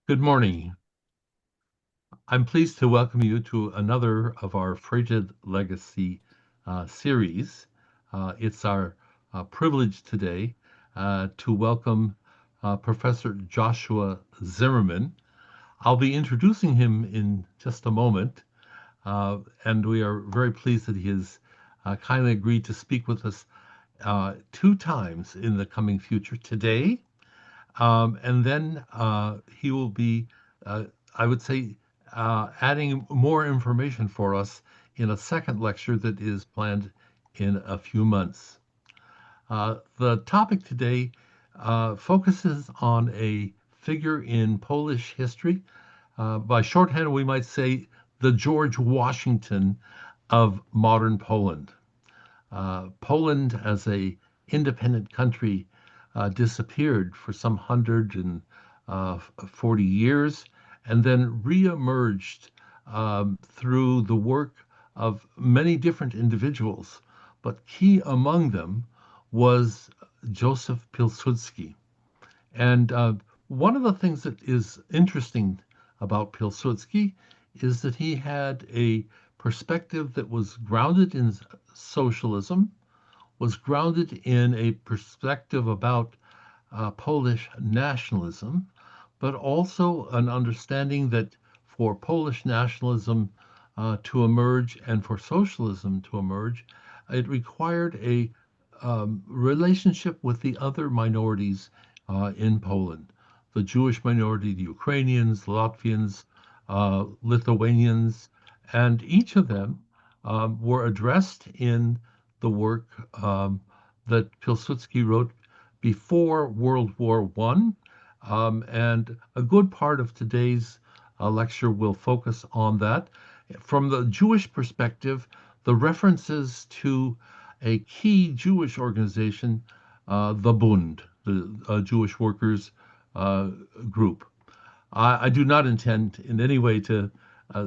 Good morning. I'm pleased to welcome you to another of our Frigid Legacy series. It's our privilege today to welcome Professor Joshua Zimmerman. I'll be introducing him in just a moment, and we are very pleased that he has kindly agreed to speak with us two times in the coming future today. And then he will be, I would say, adding more information for us in a second lecture that is planned in a few months. The topic today focuses on a figure in Polish history. By shorthand, we might say the George Washington of modern Poland. Poland, as a independent country, disappeared for some 140 years and then reemerged through the work of many different individuals. But key among them was Józef Piłsudski. And one of the things that is interesting about Piłsudski is that he had a perspective that was grounded in socialism, was grounded in a perspective about Polish nationalism, but also an understanding that for Polish nationalism to emerge and for socialism to emerge, it required a relationship with the other minorities in Poland, the Jewish minority, the Ukrainians, Latvians, Lithuanians, and each of them were addressed in the work that Pilsudski wrote before World War One, and a good part of today's lecture will focus on that. From the Jewish perspective, the references to a key Jewish organization, the Bund, the Jewish workers group. I do not intend in any way to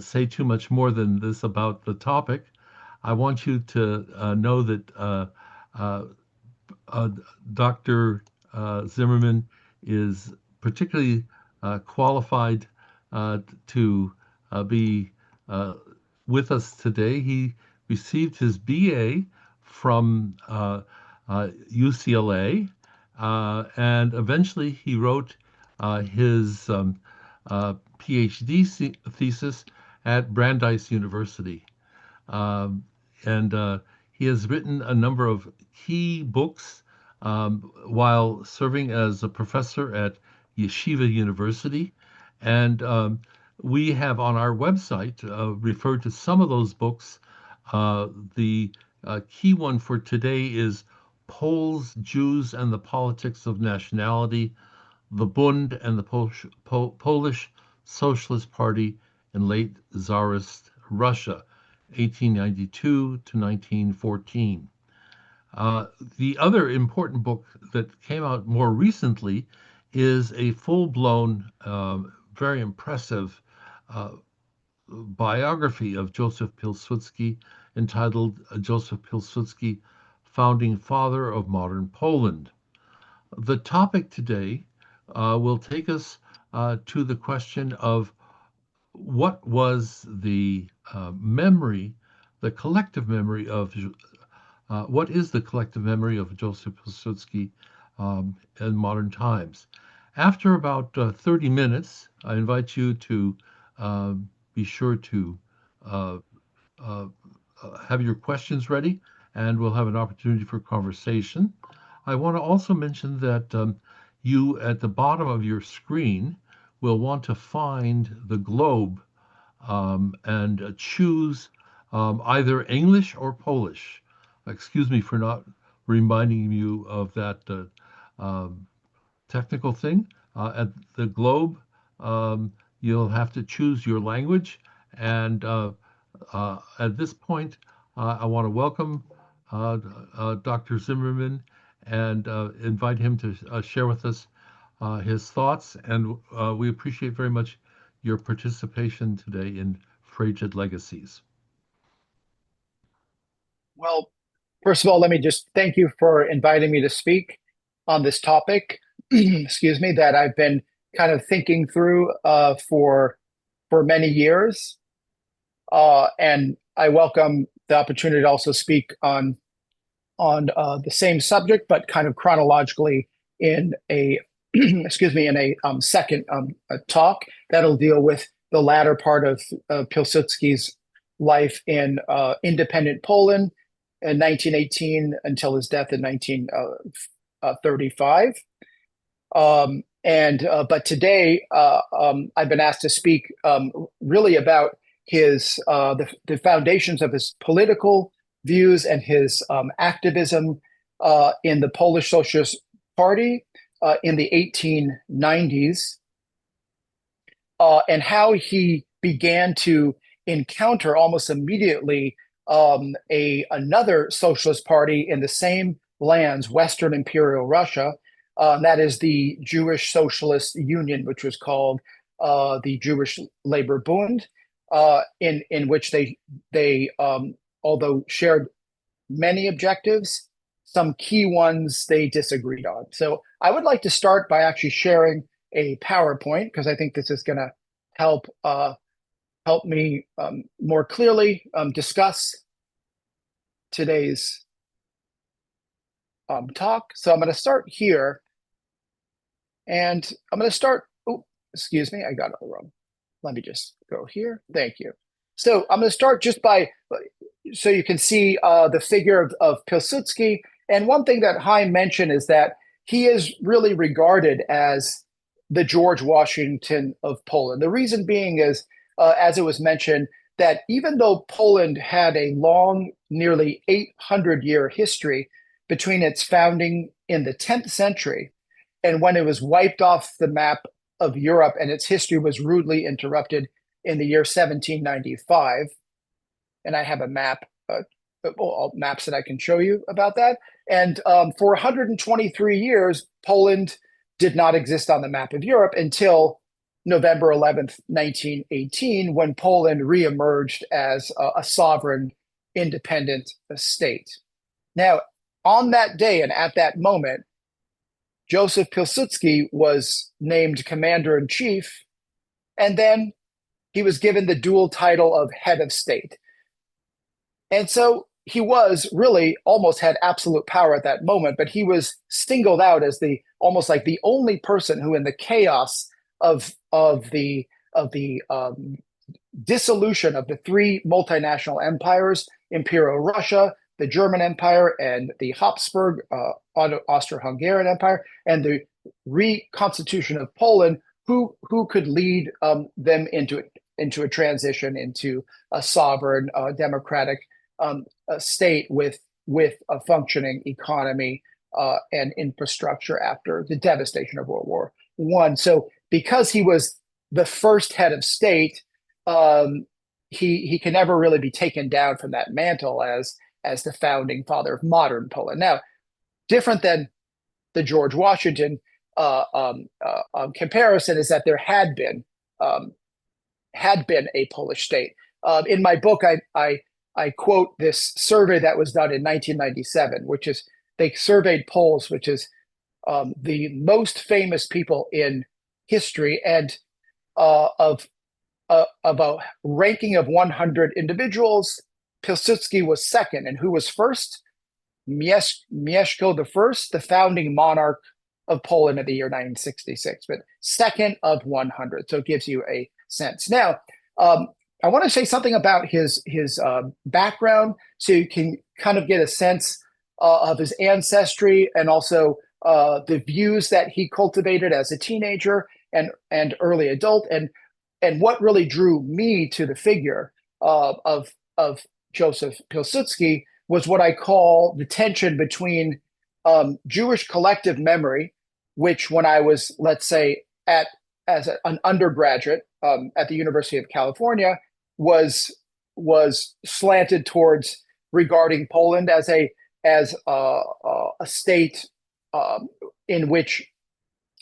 say too much more than this about the topic. I want you to know that Dr. Zimmerman is particularly qualified to be with us today. He received his BA from UCLA, and eventually he wrote his PhD thesis at Brandeis University. And he has written a number of key books while serving as a professor at Yeshiva University. And we have on our website referred to some of those books. The key one for today is Poles, Jews, and the Politics of Nationality, the Bund and the Polish Socialist Party in late Tsarist Russia, 1892 to 1914. The other important book that came out more recently is a full-blown, very impressive biography of Józef Piłsudski entitled Józef Piłsudski, Founding Father of Modern Poland. The topic today will take us to the question of what was the memory, the collective memory of what is the collective memory of Józef Piłsudski in modern times. After about 30 minutes, I invite you to be sure to uh, uh, have your questions ready, and we'll have an opportunity for conversation. I want to also mention that you, at the bottom of your screen, will want to find the globe and choose either English or Polish. Excuse me for not reminding you of that um, technical thing. At the globe, you'll have to choose your language. And at this point, I want to welcome Dr. Zimmerman and invite him to share with us his thoughts. And we appreciate very much your participation today in Frigid Legacies. Well, first of all, let me just thank you for inviting me to speak on this topic, excuse me, that I've been kind of thinking through for many years. And I welcome the opportunity to also speak on the same subject, but kind of chronologically in a excuse me, in a second a talk that'll deal with the latter part of Piłsudski's life in independent Poland in 1918 until his death in 1935. But today I've been asked to speak really about his the foundations of his political views and his activism in the Polish Socialist Party in the 1890s, and how he began to encounter almost immediately another socialist party in the same lands, Western Imperial Russia. That is the Jewish Socialist Union, which was called the Jewish Labor Bund, in which they although shared many objectives, some key ones they disagreed on. So I would like to start by actually sharing a PowerPoint, because I think this is going to help me more clearly discuss today's talk. So I'm going to start here, and I'm going to start. Oh, excuse me, I got it wrong. Let me just go here. Thank you. So I'm going to start just by, so you can see the figure of Piłsudski. And one thing that Haim mentioned is that he is really regarded as the George Washington of Poland. The reason being is, as it was mentioned, that even though Poland had a long, nearly 800-year history between its founding in the 10th century and when it was wiped off the map of Europe and its history was rudely interrupted in the year 1795, and I have a map, maps that I can show you about that. And for 123 years, Poland did not exist on the map of Europe until November 11th, 1918, when Poland reemerged as a sovereign, independent state. Now, on that day and at that moment, Józef Piłsudski was named commander-in-chief, and then he was given the dual title of head of state. And so he was really almost had absolute power at that moment, but he was singled out as the almost like the only person who, in the chaos of the dissolution of the three multinational empires, Imperial Russia, the German Empire, and the Habsburg Austro-Hungarian Empire, and the reconstitution of Poland, who could lead them into a transition into a sovereign, democratic state with a functioning economy and infrastructure after the devastation of World War I. So because he was the first head of state, he can never really be taken down from that mantle as the founding father of modern Poland. Now, different than the George Washington comparison is that there had been a Polish state. In my book, I quote this survey that was done in 1997, which is they surveyed Poles, which is the most famous people in history, and of a ranking of 100 individuals, Piłsudski was second, and who was first? Mieszko I, the founding monarch of Poland in the year 1966, but second of 100. So it gives you a sense. Now, I want to say something about his background, so you can kind of get a sense of his ancestry and also the views that he cultivated as a teenager and early adult, and what really drew me to the figure of Józef Piłsudski was what I call the tension between Jewish collective memory, which when I was, let's say, as an undergraduate at the University of California, was slanted towards regarding Poland as a state in which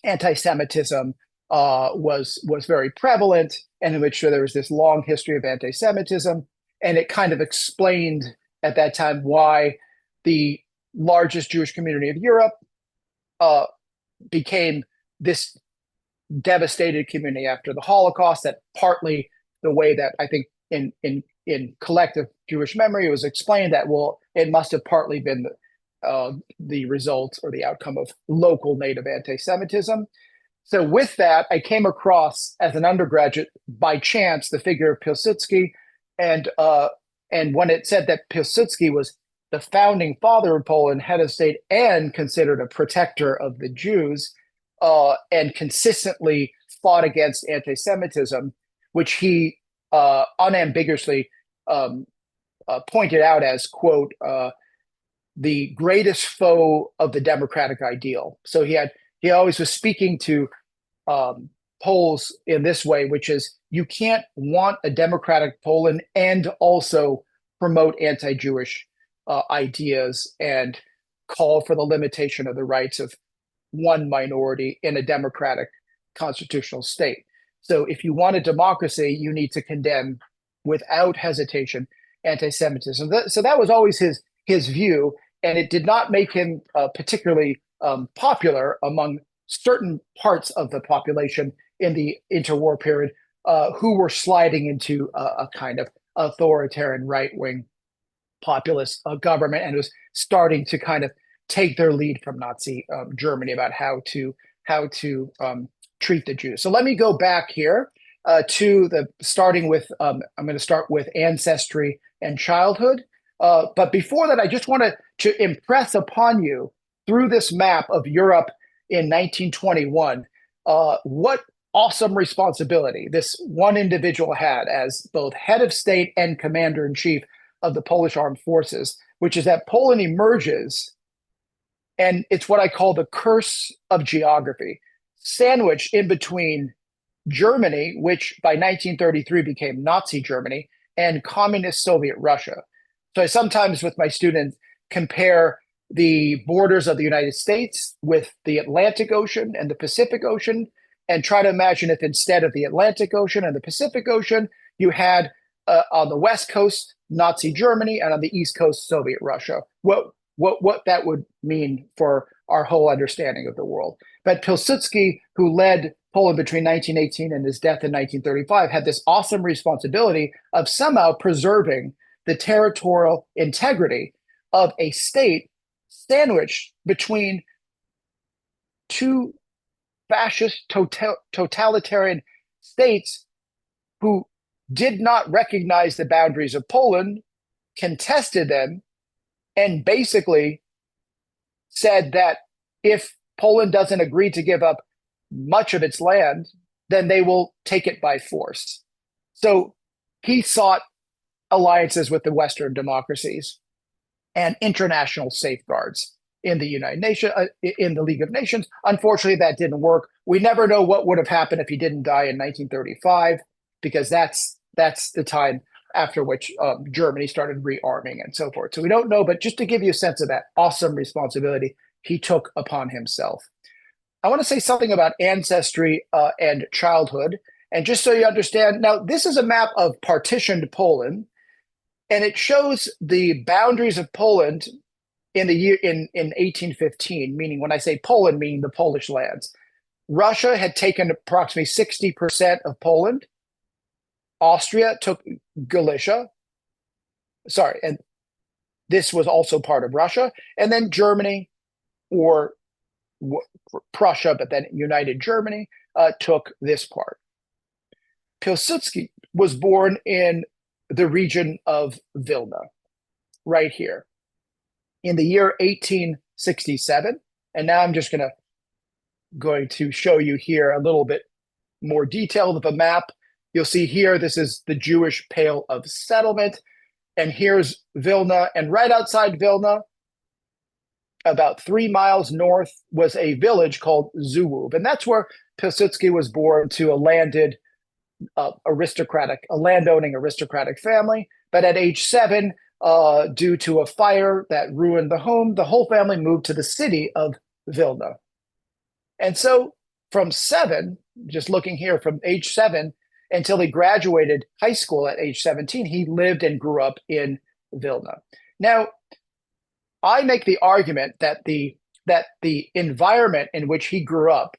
anti-Semitism was very prevalent, and in which there was this long history of anti-Semitism, and it kind of explained at that time why the largest Jewish community of Europe became this devastated community after the Holocaust, that partly the way that I think in collective Jewish memory it was explained that, well, it must have partly been the result or the outcome of local native anti-Semitism. So with that, I came across as an undergraduate by chance the figure of Piłsudski, and when it said that Piłsudski was the founding father of Poland, head of state, and considered a protector of the Jews, and consistently fought against anti-Semitism, which he unambiguously pointed out as, quote, the greatest foe of the democratic ideal. So he always was speaking to Poles in this way, which is, you can't want a democratic Poland and also promote anti-Jewish ideas and call for the limitation of the rights of one minority in a democratic constitutional state. So if you want a democracy, you need to condemn without hesitation anti-Semitism. So that was always his view, and it did not make him particularly popular among certain parts of the population in the interwar period, who were sliding into a kind of authoritarian right-wing populist government, and was starting to kind of take their lead from Nazi Germany about how to treat the Jews. So let me go back here to starting with, I'm going to start with ancestry and childhood. But before that, I just wanted to impress upon you through this map of Europe in 1921, what awesome responsibility this one individual had as both head of state and commander-in-chief of the Polish armed forces, which is that Poland emerges, and it's what I call the curse of geography, sandwiched in between Germany, which by 1933 became Nazi Germany, and communist Soviet Russia. So I sometimes with my students compare the borders of the United States with the Atlantic Ocean and the Pacific Ocean, and try to imagine if instead of the Atlantic Ocean and the Pacific Ocean, you had on the West Coast Nazi Germany and on the East Coast Soviet Russia. What that would mean for our whole understanding of the world. But Piłsudski, who led Poland between 1918 and his death in 1935, had this awesome responsibility of somehow preserving the territorial integrity of a state sandwiched between two fascist totalitarian states who did not recognize the boundaries of Poland, contested them, and basically said that if Poland doesn't agree to give up much of its land, then they will take it by force. So he sought alliances with the Western democracies and international safeguards in the United Nations, in the League of Nations. Unfortunately, that didn't work. We never know what would have happened if he didn't die in 1935, because that's the time after which Germany started rearming and so forth. So we don't know, but just to give you a sense of that awesome responsibility he took upon himself. I want to say something about ancestry and childhood. And just so you understand, now this is a map of partitioned Poland, and it shows the boundaries of Poland in the year in 1815, meaning when I say Poland, meaning the Polish lands. Russia had taken approximately 60% of Poland. Austria took Galicia. Sorry, and this was also part of Russia. And then Germany, or Prussia, but then United Germany, took this part. Piłsudski was born in the region of Vilna, right here, in the year 1867. And now I'm just going to show you here a little bit more detail of a map. You'll see here, this is the Jewish Pale of Settlement. And here's Vilna. And right outside Vilna, about 3 miles north, was a village called Zułów. And that's where Piłsudski was born, to a landowning aristocratic family. But at age 7, due to a fire that ruined the home, the whole family moved to the city of Vilna. And so from 7, just looking here, from age 7 until he graduated high school at age 17, he lived and grew up in Vilna. Now, I make the argument that the environment in which he grew up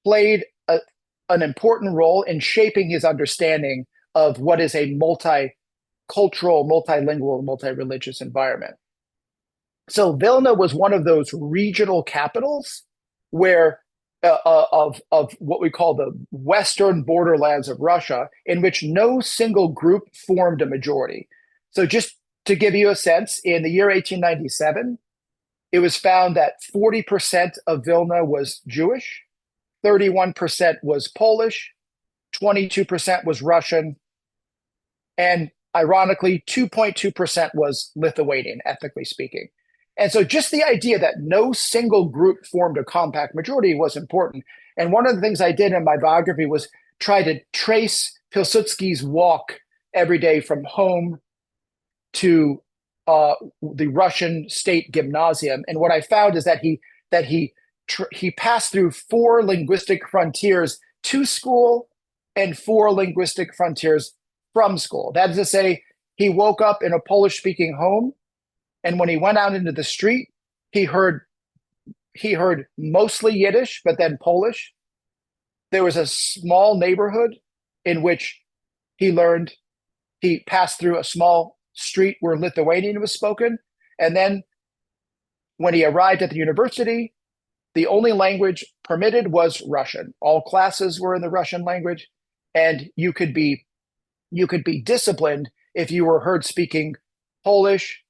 played an important role in shaping his understanding of what is a multicultural, multilingual, multi-religious environment. So Vilna was one of those regional capitals where of what we call the western borderlands of Russia, in which no single group formed a majority. So just to give you a sense, in the year 1897, it was found that 40% of Vilna was Jewish, 31% was Polish, 22% was Russian, and ironically, 2.2% was Lithuanian, ethnically speaking. And so just the idea that no single group formed a compact majority was important. And one of the things I did in my biography was try to trace Piłsudski's walk every day from home to the Russian state gymnasium. And what I found is that he passed through 4 linguistic frontiers to school and 4 linguistic frontiers from school. That is to say, he woke up in a Polish-speaking home, and when he went out into the street, he heard mostly Yiddish, but then Polish. There was a small neighborhood in which he passed through a small street where Lithuanian was spoken. And then when he arrived at the university, the only language permitted was Russian. All classes were in the Russian language, and you could be disciplined if you were heard speaking Polish,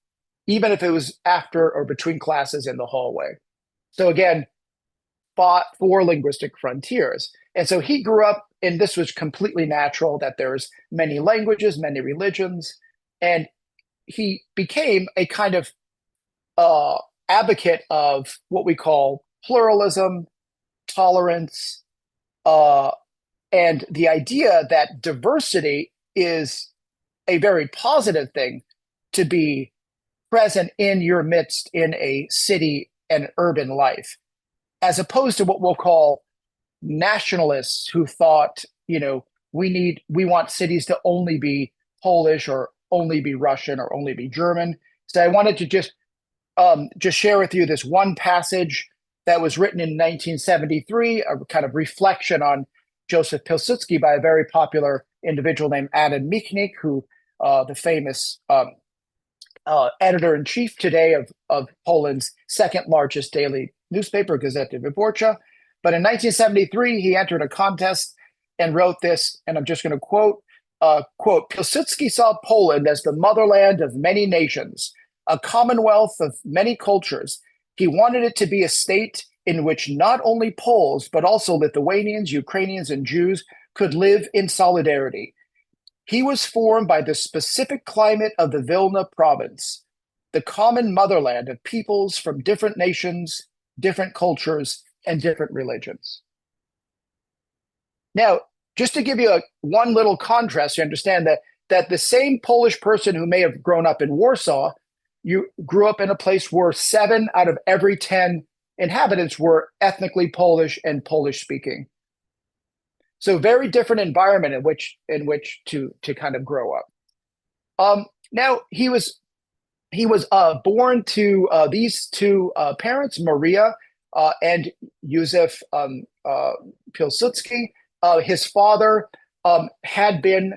even if it was after or between classes in the hallway. So again, 4 linguistic frontiers. And so he grew up, and this was completely natural, that there's many languages, many religions, and he became a kind of advocate of what we call pluralism, tolerance, and the idea that diversity is a very positive thing to be present in your midst in a city and urban life, as opposed to what we'll call nationalists who thought, we want cities to only be Polish or only be Russian or only be German. So I wanted to just share with you this one passage that was written in 1973, a kind of reflection on Józef Piłsudski by a very popular individual named Adam Michnik, who the famous editor-in-chief today of Poland's second largest daily newspaper, Gazeta Wyborcza. But in 1973, he entered a contest and wrote this, and I'm just going to quote, Piłsudski saw Poland as the motherland of many nations, a commonwealth of many cultures. He wanted it to be a state in which not only Poles, but also Lithuanians, Ukrainians, and Jews could live in solidarity. He was formed by the specific climate of the Vilna province, the common motherland of peoples from different nations, different cultures, and different religions. Now, just to give you one little contrast, you understand that the same Polish person who may have grown up in Warsaw, you grew up in a place where 7 out of every 10 inhabitants were ethnically Polish and Polish speaking. So very different environment in which to kind of grow up. Now he was born to these 2 parents, Maria and Józef Piłsudski. His father had been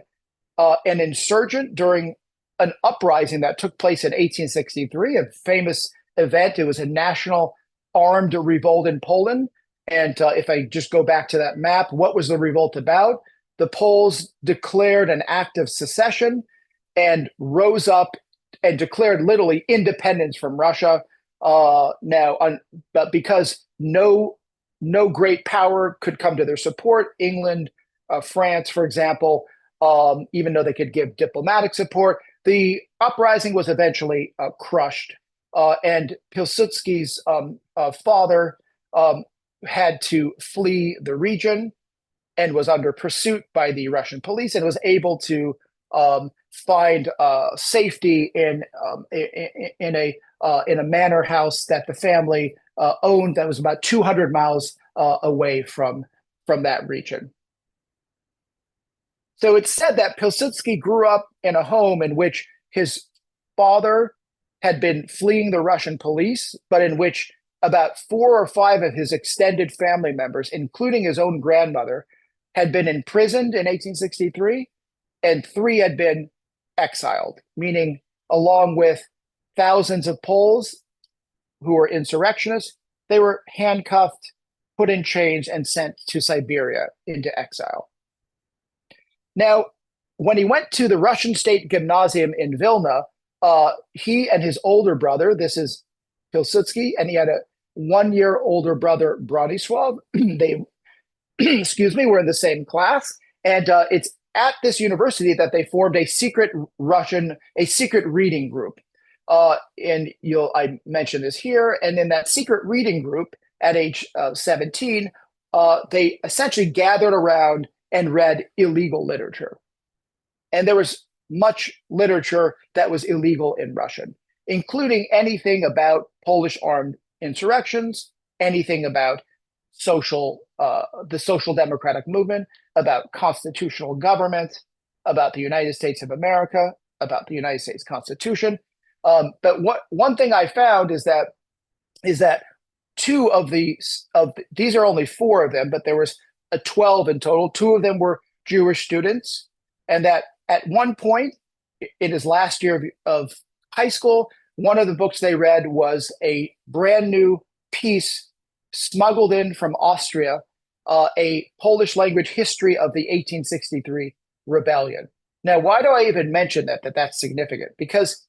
an insurgent during an uprising that took place in 1863, a famous event. It was a national armed revolt in Poland. And if I just go back to that map, what was the revolt about? The Poles declared an act of secession and rose up and declared literally independence from Russia. But because no great power could come to their support, England, France, for example, even though they could give diplomatic support, the uprising was eventually crushed. And Piłsudski's father had to flee the region and was under pursuit by the Russian police, and was able to find safety in a manor house that the family owned that was about 200 miles away from that region. So it's said that Piłsudski grew up in a home in which his father had been fleeing the Russian police, but in which about 4 or 5 of his extended family members, including his own grandmother, had been imprisoned in 1863, and 3 had been exiled, meaning along with thousands of Poles who were insurrectionists, they were handcuffed, put in chains, and sent to Siberia into exile. Now, when he went to the Russian State Gymnasium in Vilna, he and his older brother, this is Piłsudski, and he had a 1-year older brother, Bronisław. They, excuse me, were in the same class. And it's at this university that they formed a secret reading group. And I mentioned this here. And in that secret reading group at age 17, they essentially gathered around and read illegal literature. And there was much literature that was illegal in Russian, including anything about Polish armed insurrections, anything about the social democratic movement, about constitutional government, about the United States of America, about the United States Constitution. But one thing I found is that 2 of these are only 4 of them, but there was 12 in total. 2 of them were Jewish students, and that at one point in his last year of high school, one of the books they read was a brand new piece smuggled in from Austria, a Polish language history of the 1863 rebellion. Now, why do I even mention that's significant? Because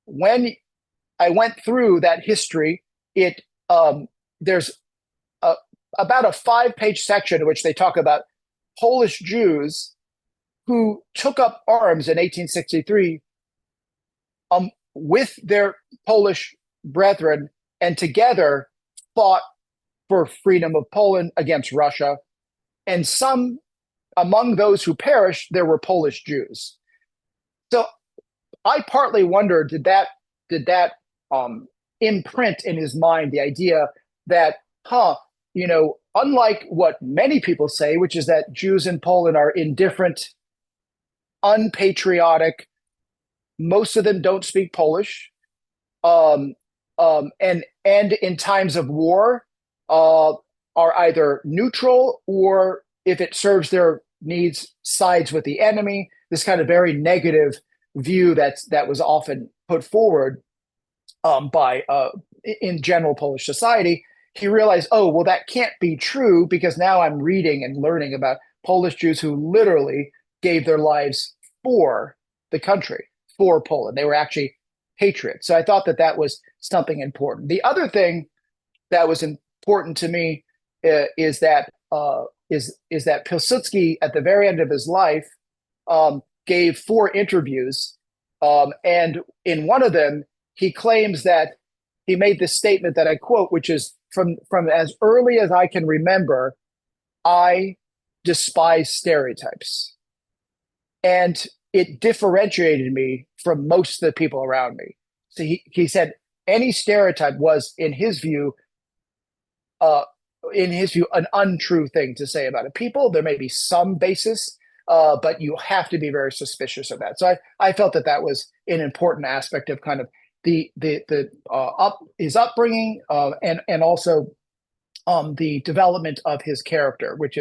when I went through that history, there's about a 5-page section in which they talk about Polish Jews who took up arms in 1863 with their Polish brethren and together fought for freedom of Poland against Russia. And some among those who perished, there were Polish Jews. So I partly wonder, did that imprint in his mind the idea that, unlike what many people say, which is that Jews in Poland are indifferent, unpatriotic, most of them don't speak Polish, and in times of war are either neutral or, if it serves their needs, sides with the enemy. This kind of very negative view that was often put forward by in general Polish society. He realized, that can't be true, because now I'm reading and learning about Polish Jews who literally gave their lives for the country, for Poland. They were actually patriots. So I thought that was something important. The other thing that was important to me is that Piłsudski, at the very end of his life, gave 4 interviews, and in one of them he claims that he made this statement that I quote, which is, from as early as I can remember, I despise stereotypes. And it differentiated me from most of the people around me. So he said any stereotype was, in his view, an untrue thing to say about a people. There may be some basis, but you have to be very suspicious of that. So I felt that was an important aspect of kind of his upbringing, and also the development of his character, which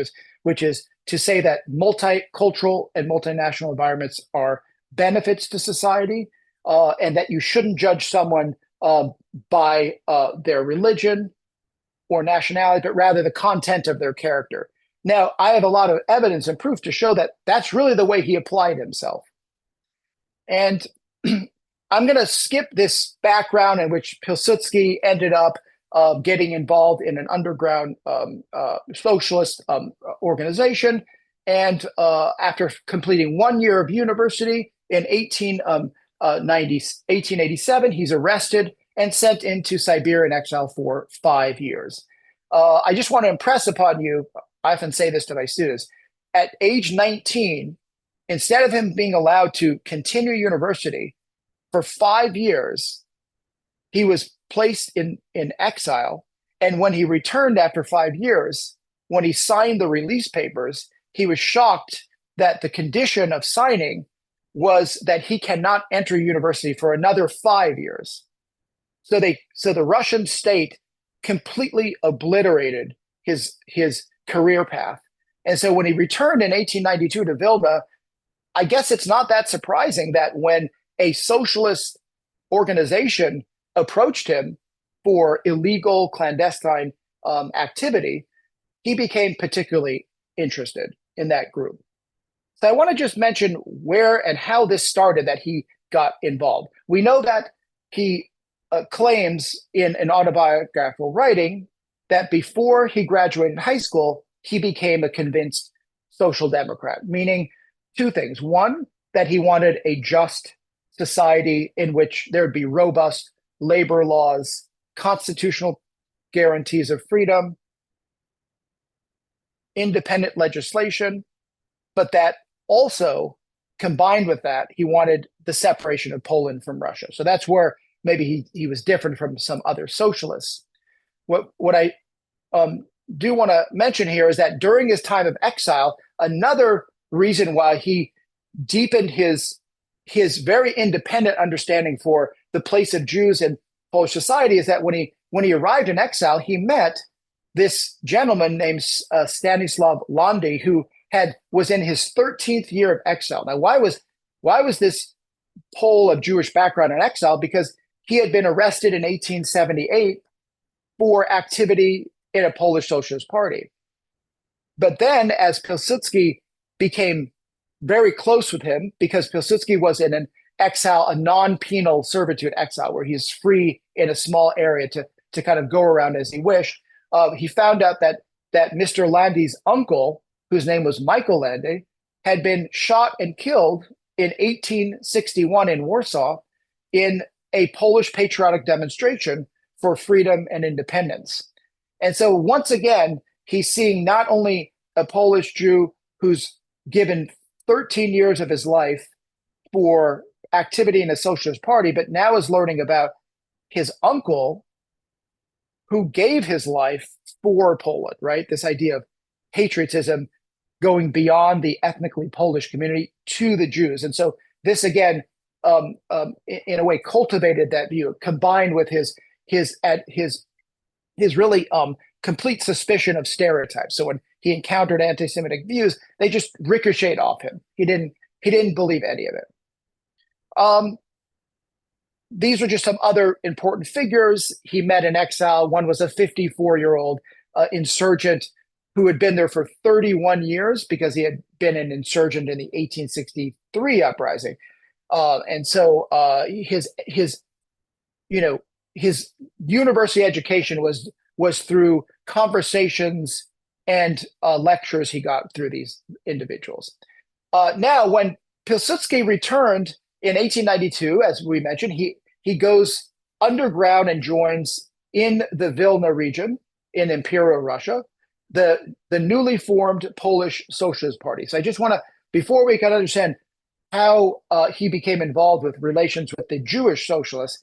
is to say that multicultural and multinational environments are benefits to society, and that you shouldn't judge someone by their religion or nationality, but rather the content of their character. Now, I have a lot of evidence and proof to show that that's really the way he applied himself. And I'm going to skip this background in which Piłsudski ended up getting involved in an underground socialist organization. And after completing 1 year of university in 1887, he's arrested and sent into Siberian exile for 5 years. I just want to impress upon you, I often say this to my students, at age 19, instead of him being allowed to continue university for 5 years, he was placed in exile. And when he returned after 5 years, when he signed the release papers, he was shocked that the condition of signing was that he cannot enter university for another 5 years. So the Russian state completely obliterated his career path. And so when he returned in 1892 to Vilna, I guess it's not that surprising that when a socialist organization approached him for illegal clandestine activity, he became particularly interested in that group. So I want to just mention where and how this started that he got involved. We know that he claims in an autobiographical writing that before he graduated high school, he became a convinced social democrat, meaning two things. One, that he wanted a just society in which there'd be robust labor laws, constitutional guarantees of freedom, independent legislation, but that also combined with that, he wanted the separation of Poland from Russia. So that's where maybe he was different from some other socialists. What I do want to mention here is that during his time of exile, another reason why he deepened his very independent understanding for the place of Jews in Polish society is that when he arrived in exile, he met this gentleman named Stanislav Landy, who was in his 13th year of exile. Now, why was this Pole of Jewish background in exile? Because he had been arrested in 1878 for activity in a Polish Socialist Party. But then, as Piłsudski became very close with him, because Piłsudski was in an exile, a non-penal servitude exile, where he's free in a small area to kind of go around as he wished, he found out that Mr. Landy's uncle, whose name was Michael Landy, had been shot and killed in 1861 in Warsaw in a Polish patriotic demonstration for freedom and independence. And so once again, he's seeing not only a Polish Jew who's given 13 years of his life for activity in a socialist party, but now is learning about his uncle who gave his life for Poland, right? This idea of patriotism going beyond the ethnically Polish community to the Jews. And so this again, in a way, cultivated that view, combined with his really complete suspicion of stereotypes. So when he encountered anti-Semitic views, they just ricocheted off him. He didn't believe any of it. These are just some other important figures he met in exile. One was a 54-year-old insurgent who had been there for 31 years because he had been an insurgent in the 1863 uprising. And so his university education was through conversations and lectures he got through these individuals. Now, when Piłsudski returned in 1892, as we mentioned, he goes underground and joins in the Vilna region in Imperial Russia, the newly formed Polish Socialist Party. So I just want to, before we can understand how he became involved with relations with the Jewish socialists,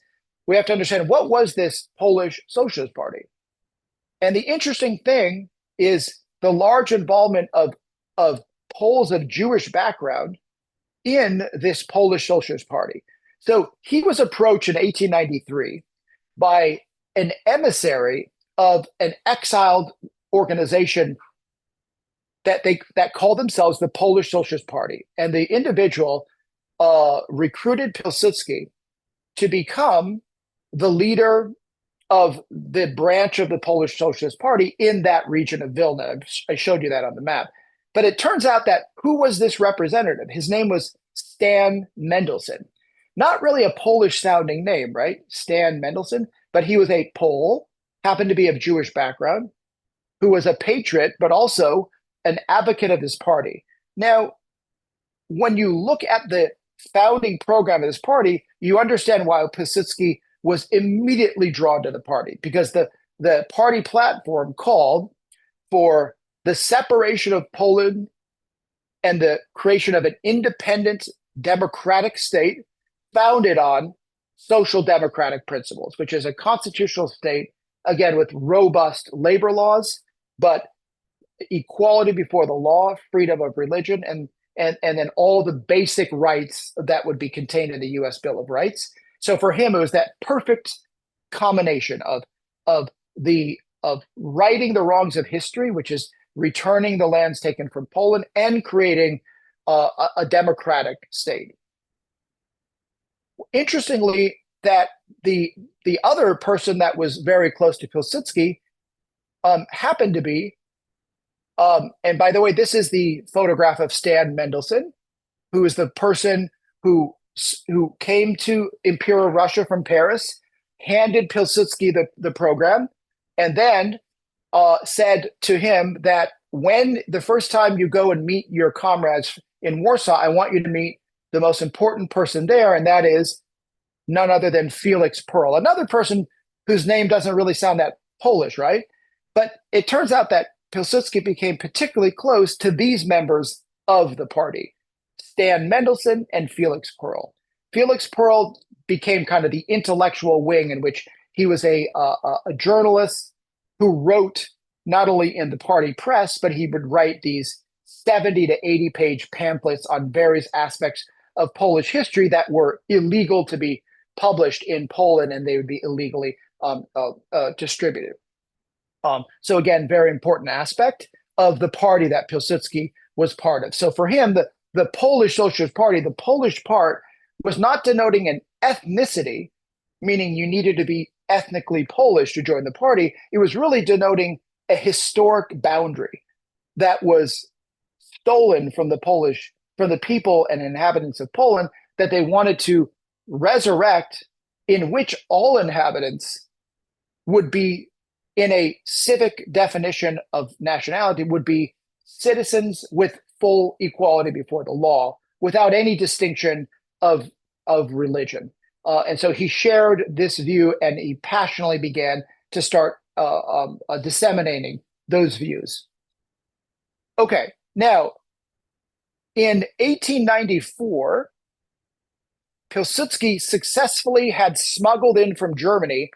we have to understand what was this Polish Socialist Party. And the interesting thing is the large involvement of Poles of Jewish background in this Polish Socialist Party. So he was approached in 1893 by an emissary of an exiled organization that called themselves the Polish Socialist Party. And the individual recruited Piłsudski to become the leader of the branch of the Polish Socialist Party in that region of Vilna. I showed you that on the map. But it turns out that who was this representative? His name was Stan Mendelsohn. Not really a Polish-sounding name, right? Stan Mendelsohn. But he was a Pole, happened to be of Jewish background, who was a patriot, but also an advocate of his party. Now, when you look at the founding program of this party, you understand why Piłsudski was immediately drawn to the party, because the party platform called for the separation of Poland and the creation of an independent democratic state founded on social democratic principles, which is a constitutional state, again, with robust labor laws, but equality before the law, freedom of religion, and then all the basic rights that would be contained in the U.S. Bill of Rights. So for him, it was that perfect combination of righting the wrongs of history, which is returning the lands taken from Poland and creating a democratic state. Interestingly, that the other person that was very close to Piłsudski happened to be, and by the way, this is the photograph of Stan Mendelsohn, who is the person who came to Imperial Russia from Paris, handed Piłsudski the program, and then said to him that when the first time you go and meet your comrades in Warsaw, I want you to meet the most important person there, and that is none other than Felix Pearl, another person whose name doesn't really sound that Polish, right? But it turns out that Piłsudski became particularly close to these members of the party, Stan Mendelsohn and Felix Pearl. Felix Pearl became kind of the intellectual wing in which he was a journalist who wrote not only in the party press, but he would write these 70 to 80 page pamphlets on various aspects of Polish history that were illegal to be published in Poland, and they would be illegally distributed. So again, very important aspect of the party that Piłsudski was part of. So for him, the Polish Socialist Party, the Polish part, was not denoting an ethnicity, meaning you needed to be ethnically Polish to join the party. It was really denoting a historic boundary that was stolen from the people and inhabitants of Poland, that they wanted to resurrect, in which all inhabitants would be, in a civic definition of nationality, would be citizens with full equality before the law, without any distinction of religion. And so he shared this view, and he passionately began to start disseminating those views. Okay, now, in 1894, Piłsudski successfully had smuggled in from Germany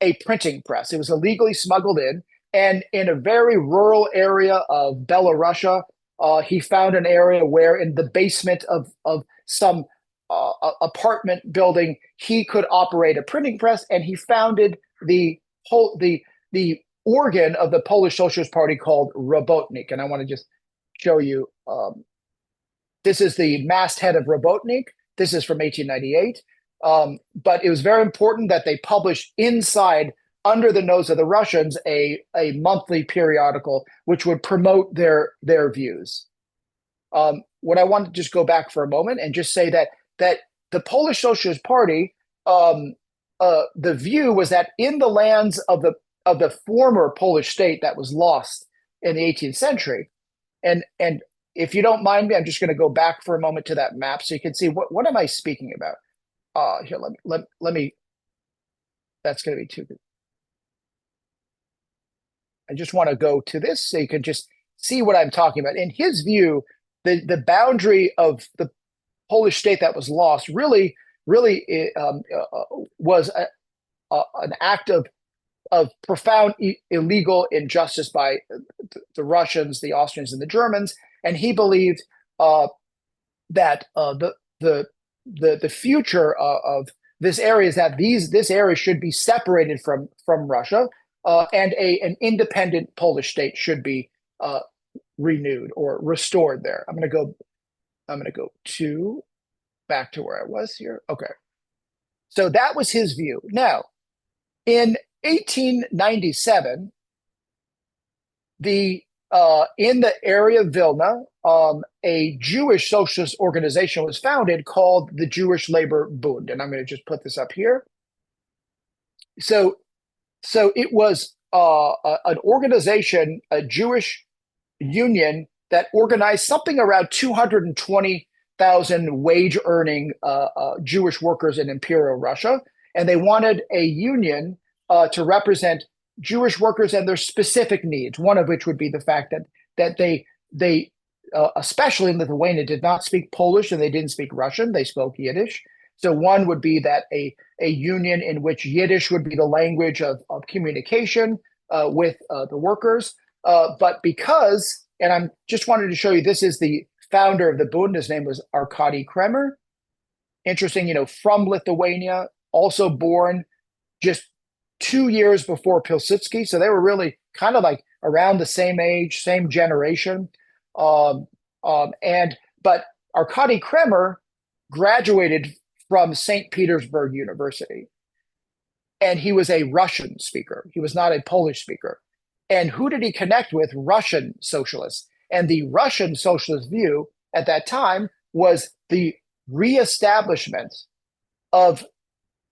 a printing press. It was illegally smuggled in, and in a very rural area of Belarusia, he found an area where, in the basement of some apartment building, he could operate a printing press, and he founded the organ of the Polish Socialist Party called Robotnik. And I want to just show you. This is the masthead of Robotnik. This is from 1898. But it was very important that they published inside, under the nose of the Russians, a monthly periodical which would promote their views. What I want to just go back for a moment and just say that the Polish Socialist Party, the view was that in the lands of the former Polish state that was lost in the 18th century, and if you don't mind me, I'm just going to go back for a moment to that map so you can see what am I speaking about. Here, let me. That's going to be too good. I just want to go to this so you can just see what I'm talking about. In his view, the boundary of the Polish state that was lost really was an act of profound illegal injustice by the Russians, the Austrians, and the Germans. And he believed that the future of this area is that this area should be separated from Russia, and an independent Polish state should be renewed or restored there. I'm going to go back to where I was here. Okay. So that was his view. Now, in 1897, in the area of Vilna, a Jewish socialist organization was founded called the Jewish Labor Bund. And I'm going to just put this up here. So it was an organization, a Jewish union that organized something around 220,000 wage-earning Jewish workers in Imperial Russia. And they wanted a union to represent Jewish workers and their specific needs, one of which would be the fact that they especially in Lithuania, did not speak Polish and they didn't speak Russian. They spoke Yiddish. So one would be that a union in which Yiddish would be the language of communication with the workers. But because, and I'm just wanted to show you, this is the founder of the Bund. His name was Arkady Kremer. Interesting, from Lithuania, also born just 2 years before Piłsudski, so they were really kind of like around the same age, same generation. But Arkady Kremer graduated from St. Petersburg University, and he was a Russian speaker. He was not a Polish speaker. And who did he connect with? Russian socialists. And the Russian socialist view at that time was the reestablishment of,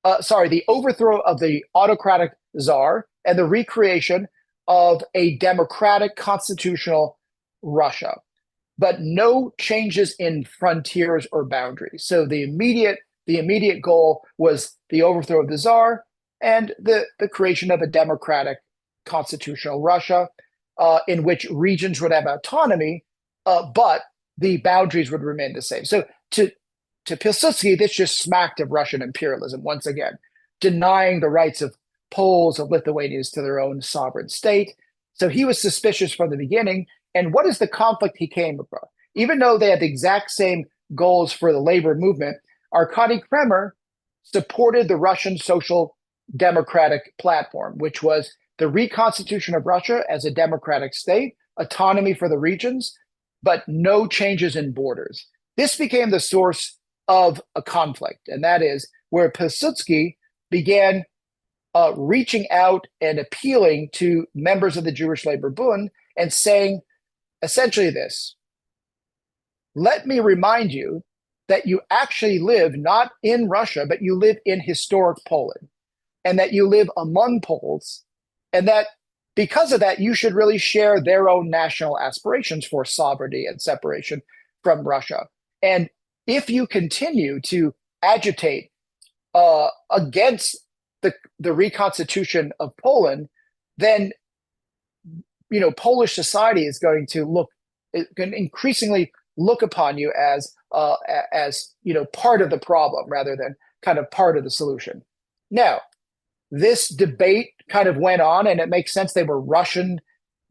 the overthrow of the autocratic czar and the recreation of a democratic constitutional Russia, but no changes in frontiers or boundaries. So the immediate goal was the overthrow of the czar and the creation of a democratic constitutional Russia, in which regions would have autonomy, but the boundaries would remain the same. So to Piłsudski, this just smacked of Russian imperialism once again, denying the rights of Poles, of Lithuanians to their own sovereign state. So he was suspicious from the beginning. And what is the conflict he came across? Even though they had the exact same goals for the labor movement, Arkady Kremer supported the Russian social democratic platform, which was the reconstitution of Russia as a democratic state, autonomy for the regions, but no changes in borders. This became the source of a conflict, and that is where Piłsudski began reaching out and appealing to members of the Jewish Labor Bund and saying essentially this: let me remind you that you actually live not in Russia, but you live in historic Poland, and that you live among Poles, and that because of that, you should really share their own national aspirations for sovereignty and separation from Russia. And if you continue to agitate against the reconstitution of Poland, then Polish society is going to increasingly look upon you as part of the problem rather than kind of part of the solution. Now, this debate kind of went on, and it makes sense. They were Russian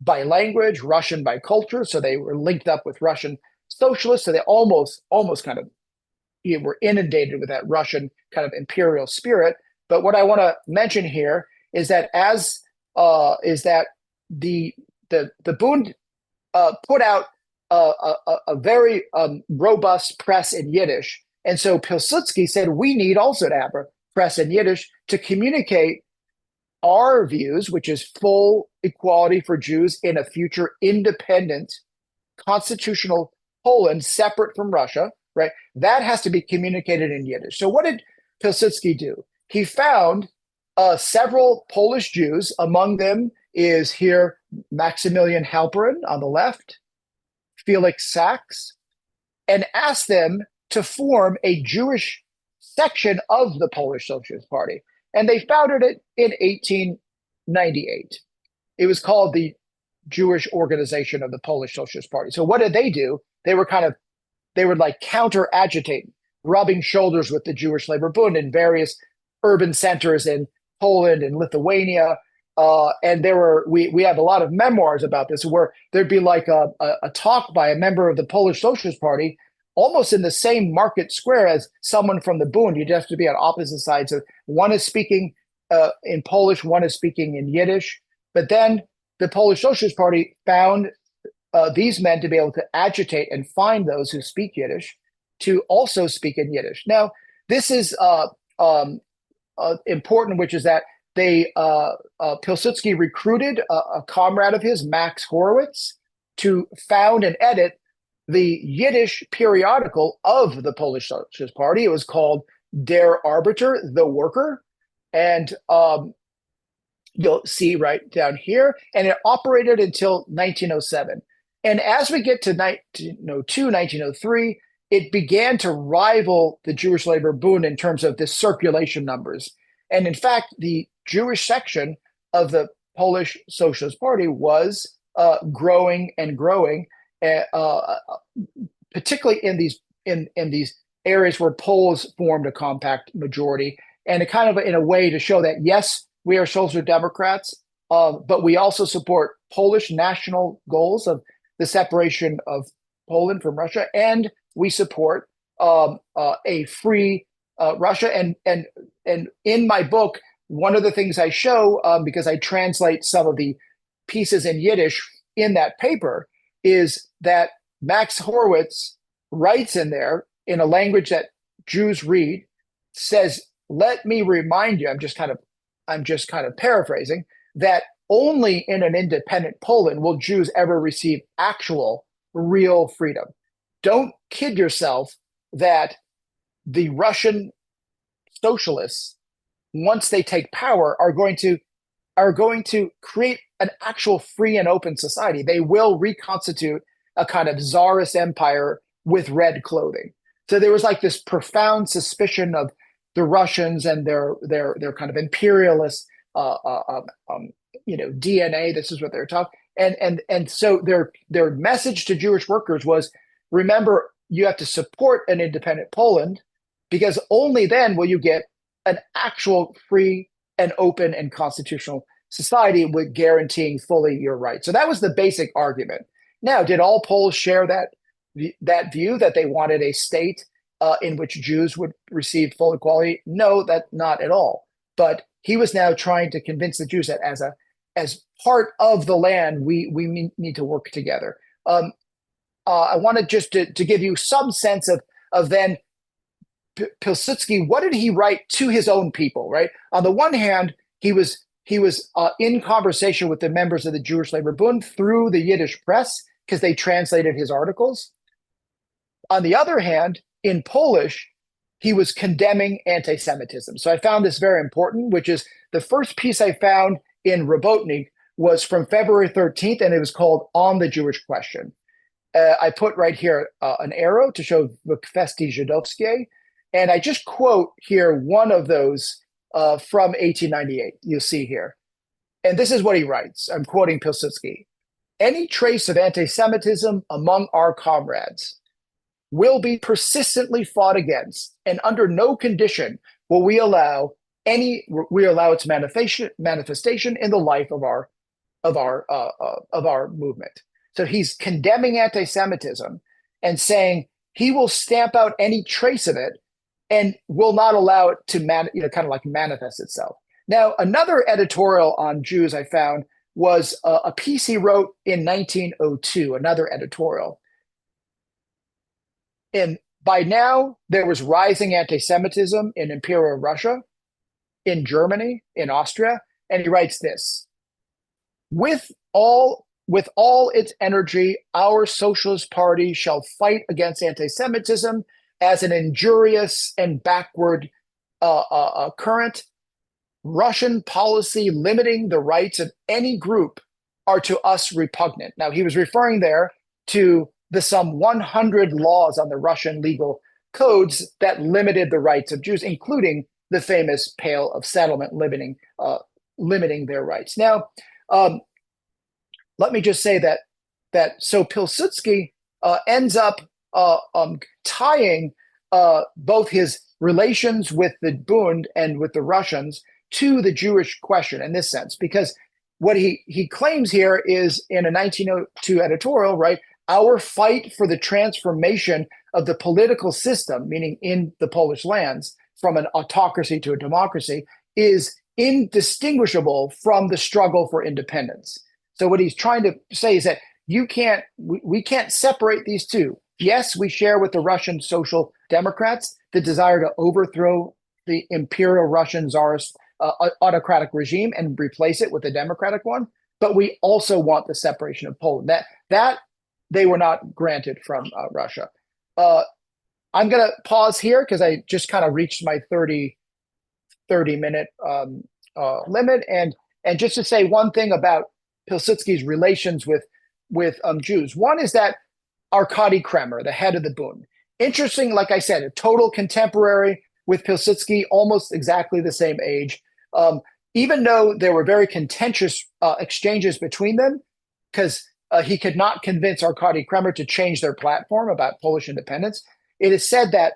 by language, Russian by culture, so they were linked up with Russian socialists. So they almost kind of were inundated with that Russian kind of imperial spirit. But what I want to mention here is that the Bund put out a very robust press in Yiddish, and so Piłsudski said we need also to have a press in Yiddish to communicate our views, which is full equality for Jews in a future independent constitutional Poland separate from Russia, right? That has to be communicated in Yiddish. So what did Piłsudski do? He found several Polish Jews. Among them is here Maximilian Halperin on the left, Felix Sachs, and asked them to form a Jewish section of the Polish Socialist Party. And they founded it in 1898. It was called the Jewish Organization of the Polish Socialist Party. So what did they do? They would like counter-agitate, rubbing shoulders with the Jewish Labor Bund in various urban centers in Poland and Lithuania. And we have a lot of memoirs about this, where there'd be like a talk by a member of the Polish Socialist Party almost in the same market square as someone from the Bund. You'd have to be on opposite sides. So one is speaking in Polish, one is speaking in Yiddish. But then the Polish Socialist Party found these men to be able to agitate and find those who speak Yiddish to also speak in Yiddish. Now, this is important, which is that Piłsudski recruited a comrade of his, Max Horowitz, to found and edit the Yiddish periodical of the Polish Socialist Party. It was called Der Arbeiter, the Worker, and you'll see right down here, and it operated until 1907. And as we get to 1902, 1903, it began to rival the Jewish Labor Bund in terms of the circulation numbers. And in fact, the Jewish section of the Polish Socialist Party was growing and growing, particularly in these areas where Poles formed a compact majority, and it kind of in a way to show that yes, we are social democrats, but we also support Polish national goals of the separation of Poland from Russia, and we support a free Russia. And in my book, one of the things I show, because I translate some of the pieces in Yiddish in that paper, is that Max Horowitz writes in there in a language that Jews read, says, "Let me remind you," I'm just kind of paraphrasing, that only in an independent Poland will Jews ever receive actual, real freedom. Don't kid yourself that the Russian socialists, once they take power, are going to create an actual free and open society. They will reconstitute a kind of czarist empire with red clothing. So there was like this profound suspicion of the Russians and their kind of imperialist DNA. This is what they're talking. And so their message to Jewish workers was, remember, you have to support an independent Poland, because only then will you get an actual free and open and constitutional society with guaranteeing fully your rights. So that was the basic argument. Now, did all Poles share that view, that they wanted a state in which Jews would receive full equality? No, that not at all. But he was now trying to convince the Jews that as part of the land, we need to work together. I wanted just to give you some sense of then Piłsudski. What did he write to his own people? Right. On the one hand, he was in conversation with the members of the Jewish Labor Bund through the Yiddish press, because they translated his articles. On the other hand, in Polish, he was condemning anti-Semitism. So I found this very important, which is the first piece I found in Robotnik was from February 13th, and it was called "On the Jewish Question." I put right here an arrow to show the Kwestii Żydowskiej, and I just quote here one of those from 1898. You'll see here. And this is what he writes. I'm quoting Piłsudski. "Any trace of anti-Semitism among our comrades will be persistently fought against, and under no condition will we allow its manifestation in the life of our movement." So he's condemning anti-Semitism and saying he will stamp out any trace of it and will not allow it to manifest itself. Now, another editorial on Jews I found was a piece he wrote in 1902, another editorial. And by now, there was rising anti-Semitism in Imperial Russia, in Germany, in Austria, and he writes this: With all its energy, our Socialist Party shall fight against anti-Semitism as an injurious and backward current. Russian policy limiting the rights of any group are to us repugnant. Now, he was referring there to the some 100 laws on the Russian legal codes that limited the rights of Jews, including the famous Pale of Settlement limiting their rights. Now, let me just say that so Piłsudski ends up tying both his relations with the Bund and with the Russians to the Jewish question in this sense, because what he claims here is, in a 1902 editorial, right, our fight for the transformation of the political system, meaning in the Polish lands, from an autocracy to a democracy, is indistinguishable from the struggle for independence. So what he's trying to say is that we can't separate these two. Yes, we share with the Russian Social Democrats the desire to overthrow the Imperial Russian Tsarist autocratic regime and replace it with a democratic one, but we also want the separation of Poland. That they were not granted from Russia. I'm going to pause here because I just kind of reached my 30-minute limit, and just to say one thing about Piłsudski's relations with Jews. One is that Arkady Kremer, the head of the Bund, interesting, like I said, a total contemporary with Piłsudski, almost exactly the same age. Even though there were very contentious exchanges between them, because he could not convince Arkady Kremer to change their platform about Polish independence. It is said that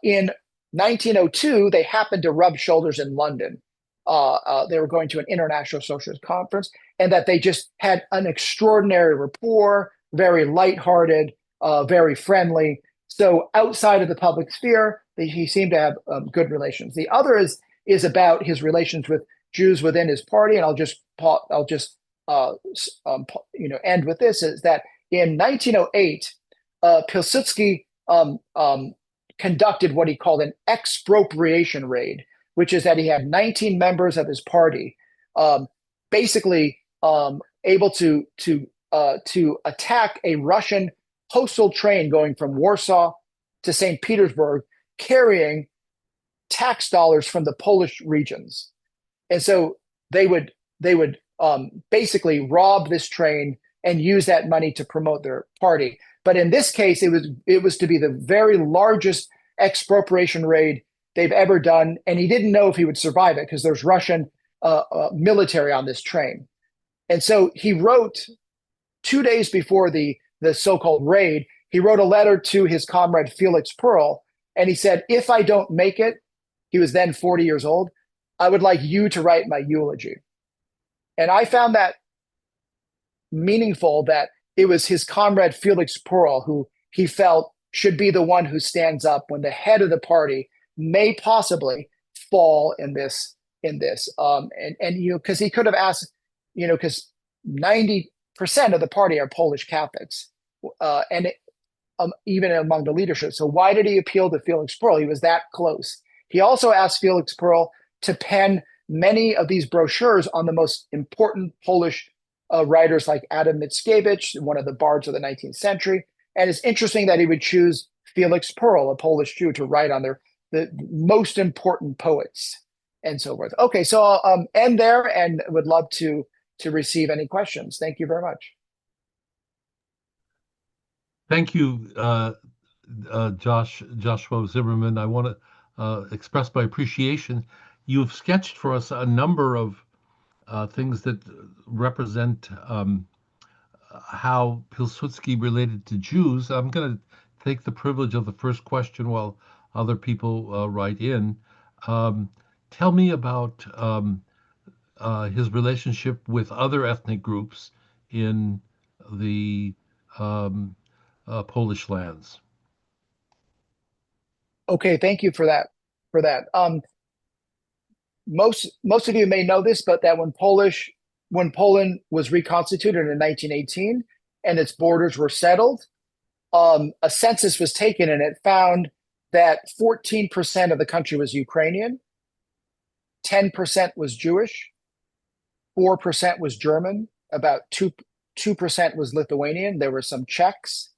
in 1902, they happened to rub shoulders in London. They were going to an international socialist conference, and that they just had an extraordinary rapport, very lighthearted, very friendly. So outside of the public sphere, he seemed to have good relations. The other is is about his relations with Jews within his party. And I'll just end with this: is that in 1908, Piłsudski conducted what he called an expropriation raid, which is that he had 19 members of his party basically able to attack a Russian postal train going from Warsaw to St. Petersburg, carrying tax dollars from the Polish regions. And so they would basically rob this train and use that money to promote their party. But in this case, it was to be the very largest expropriation raid they've ever done, and he didn't know if he would survive it because there's Russian military on this train. And so he wrote 2 days before the so-called raid, he wrote a letter to his comrade Felix Pearl, and he said, "If I don't make it," he was then 40 years old, "I would like you to write my eulogy." And I found that meaningful, that it was his comrade Felix Pearl who he felt should be the one who stands up when the head of the party may possibly fall in this. And because he could have asked, because 90% of the party are Polish Catholics, and even among the leadership. So why did he appeal to Felix Pearl? He was that close. He also asked Felix Pearl to pen many of these brochures on the most important Polish writers like Adam Mickiewicz, one of the bards of the 19th century. And it's interesting that he would choose Felix Pearl, a Polish Jew, to write on the most important poets and so forth. Okay, so I'll end there and would love to receive any questions. Thank you very much. Thank you, Joshua Zimmerman. I want to express my appreciation. You've sketched for us a number of things that represent how Piłsudski related to Jews. I'm going to take the privilege of the first question while other people write in. Tell me about his relationship with other ethnic groups in the Polish lands. Okay, thank you for that. Most of you may know this, but that when Poland was reconstituted in 1918 and its borders were settled, a census was taken and it found that 14% of the country was Ukrainian, 10% was Jewish, 4% was German, about 2% was Lithuanian. There were some Czechs.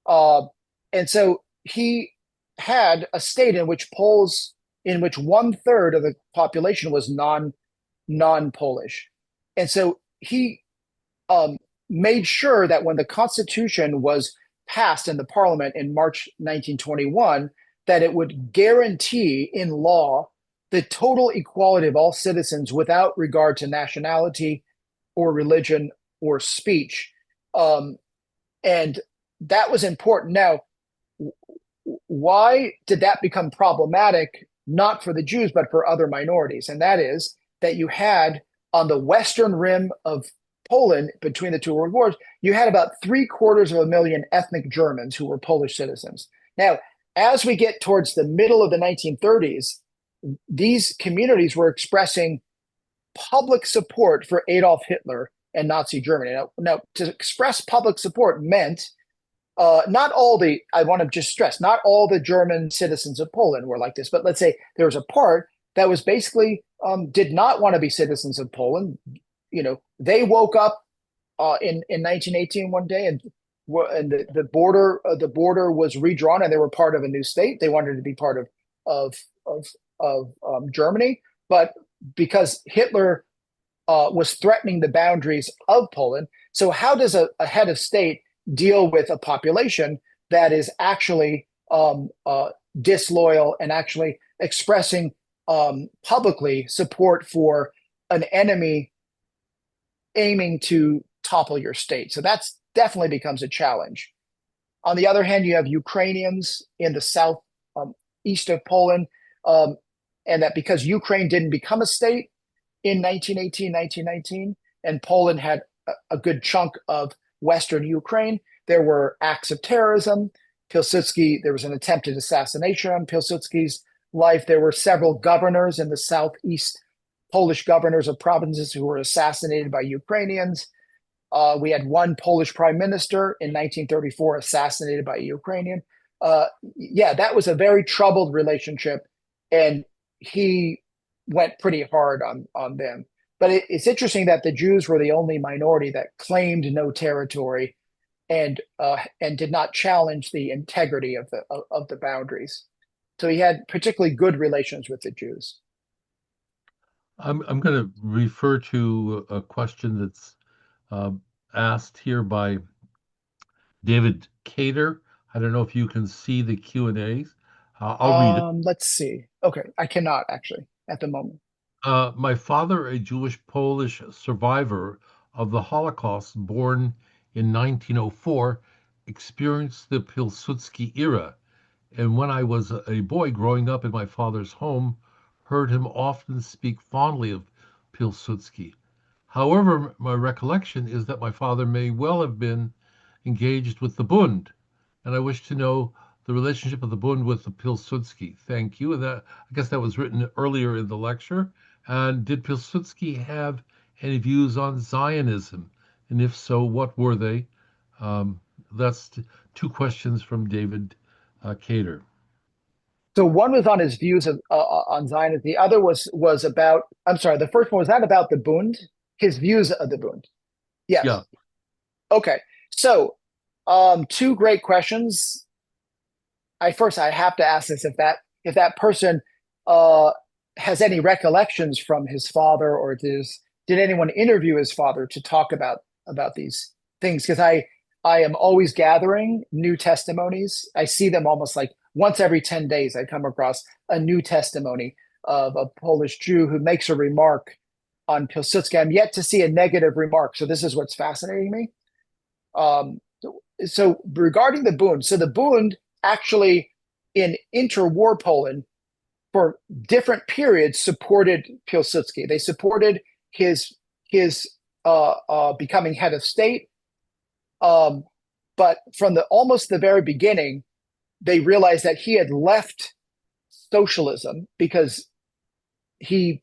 And so he had a state in which 1/3 of the population was non-Polish. And so he made sure that when the Constitution was passed in the Parliament in March 1921, that it would guarantee in law the total equality of all citizens without regard to nationality or religion or speech. And that was important. Now, why did that become problematic? Not for the Jews, but for other minorities. And that is that you had on the western rim of Poland, between the two world wars, you had about 750,000 ethnic Germans who were Polish citizens. Now, as we get towards the middle of the 1930s, these communities were expressing public support for Adolf Hitler and Nazi Germany. Now, to express public support meant I want to just stress, not all the German citizens of Poland were like this, but let's say there was a part that was basically did not want to be citizens of Poland. They woke up in 1918 one day, and the border was redrawn, and they were part of a new state. They wanted to be part of Germany, but because Hitler was threatening the boundaries of Poland, so how does a head of state deal with a population that is actually disloyal and actually expressing publicly support for an enemy aiming to topple your state? So that's definitely becomes a challenge. On the other hand, you have Ukrainians in the south east of Poland, and that because Ukraine didn't become a state in 1918, 1919, and Poland had a good chunk of Western Ukraine, there were acts of terrorism. There was an attempted assassination on Piłsudski's life. There were several governors in the southeast, Polish governors of provinces who were assassinated by Ukrainians. We had one Polish prime minister in 1934 assassinated by a Ukrainian. Yeah, that was a very troubled relationship, and he went pretty hard on them. But it's interesting that the Jews were the only minority that claimed no territory and did not challenge the integrity of the boundaries. So he had particularly good relations with the Jews. I'm going to refer to a question that's uh, asked here by David Cater. I don't know if you can see the Q&As. I'll read it. Let's see. Okay, I cannot actually at the moment. My father, a Jewish Polish survivor of the Holocaust, born in 1904, experienced the Piłsudski era, and when I was a boy growing up in my father's home, heard him often speak fondly of Piłsudski. However, my recollection is that my father may well have been engaged with the Bund, and I wish to know the relationship of the Bund with the Piłsudski. Thank you. And that, I guess that was written earlier in the lecture. And did Piłsudski have any views on Zionism? And if so, what were they? That's two questions from David Cater. So one was on his views on Zionism. The other was about. I'm sorry. The first one was that about the Bund, his views of the Bund. Yes. Yeah. Okay. So, two great questions. I have to ask this: if that person has any recollections from his father, or did anyone interview his father to talk about these things? Because I am always gathering new testimonies. I see them almost like once every 10 days. I come across a new testimony of a Polish Jew who makes a remark on Piłsudski. I'm yet to see a negative remark. So this is what's fascinating me. So regarding the Bund, so the Bund actually in interwar Poland for different periods supported Piłsudski. They supported his becoming head of state. But from almost the very beginning, they realized that he had left socialism because he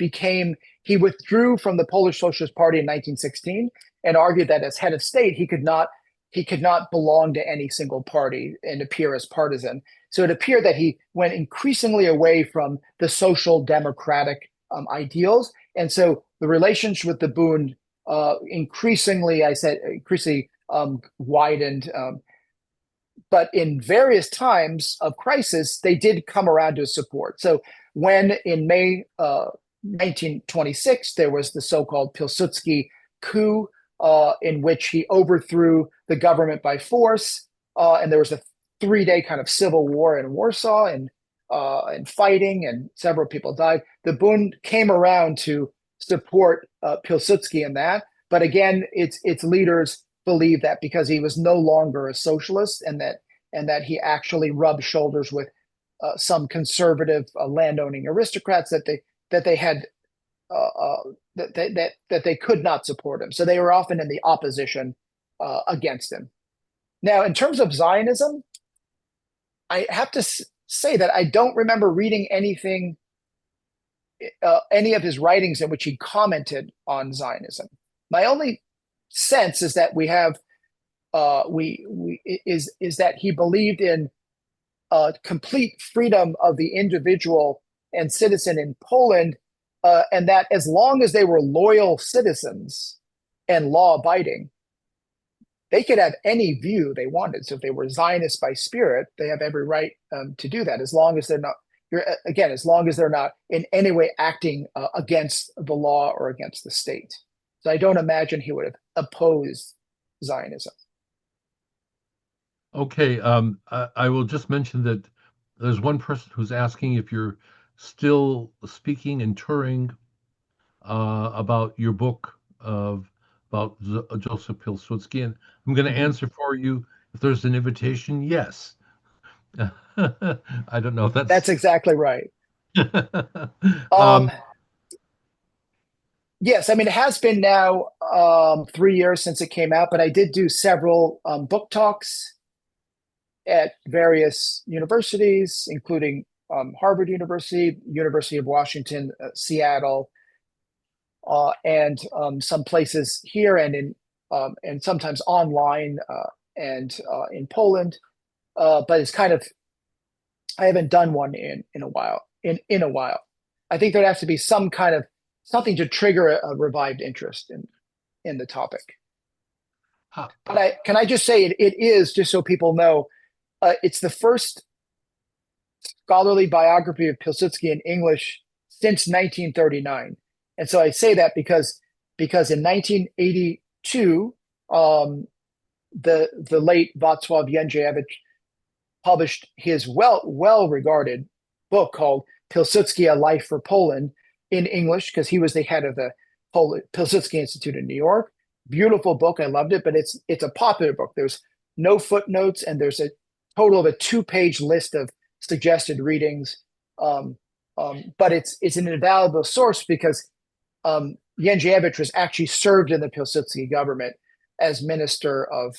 withdrew from the Polish Socialist Party in 1916 and argued that as head of state, he could not belong to any single party and appear as partisan. So it appeared that he went increasingly away from the social democratic ideals. And so the relationship with the Bund increasingly widened. But in various times of crisis, they did come around to support. So when in May 1926, there was the so-called Piłsudski coup, in which he overthrew the government by force, and there was a 3-day kind of civil war in Warsaw, and fighting, and several people died. The Bund came around to support Piłsudski in that, but again, its leaders believed that because he was no longer a socialist, and that he actually rubbed shoulders with some conservative landowning aristocrats, that they had that they could not support him. So they were often in the opposition against him. Now, in terms of Zionism, I have to say that I don't remember reading anything, any of his writings in which he commented on Zionism. My only sense is that we have is that he believed in complete freedom of the individual and citizen in Poland, and that as long as they were loyal citizens and law-abiding, they could have any view they wanted. So if they were Zionist by spirit, they have every right to do that, as long as they're not. As long as they're not in any way acting against the law or against the state. So I don't imagine he would have opposed Zionism. Okay, I will just mention that there's one person who's asking if you're still speaking and touring about your book about Józef Piłsudski, and I'm going to answer for you. If there's an invitation, yes. I don't know if That's exactly right. um, Yes, I mean, it has been now 3 years since it came out, but I did do several book talks at various universities, including Harvard University, University of Washington, Seattle, and some places here and sometimes online and in Poland. But it's kind of, I haven't done one in a while. In a while, I think there'd have to be some kind of something to trigger a revived interest in the topic. But can I just say it is, just so people know, it's the first scholarly biography of Piłsudski in English since 1939. And so I say that because in 1982, the late Wacław Jędrzejewicz published his well regarded book called Piłsudski: A Life for Poland in English, because he was the head of the Piłsudski Institute in New York. Beautiful book, I loved it, but it's a popular book. There's no footnotes, and there's a total of a 2-page list of suggested readings. But it's an invaluable source because Jędrzejewicz was actually served in the Piłsudski government as Minister of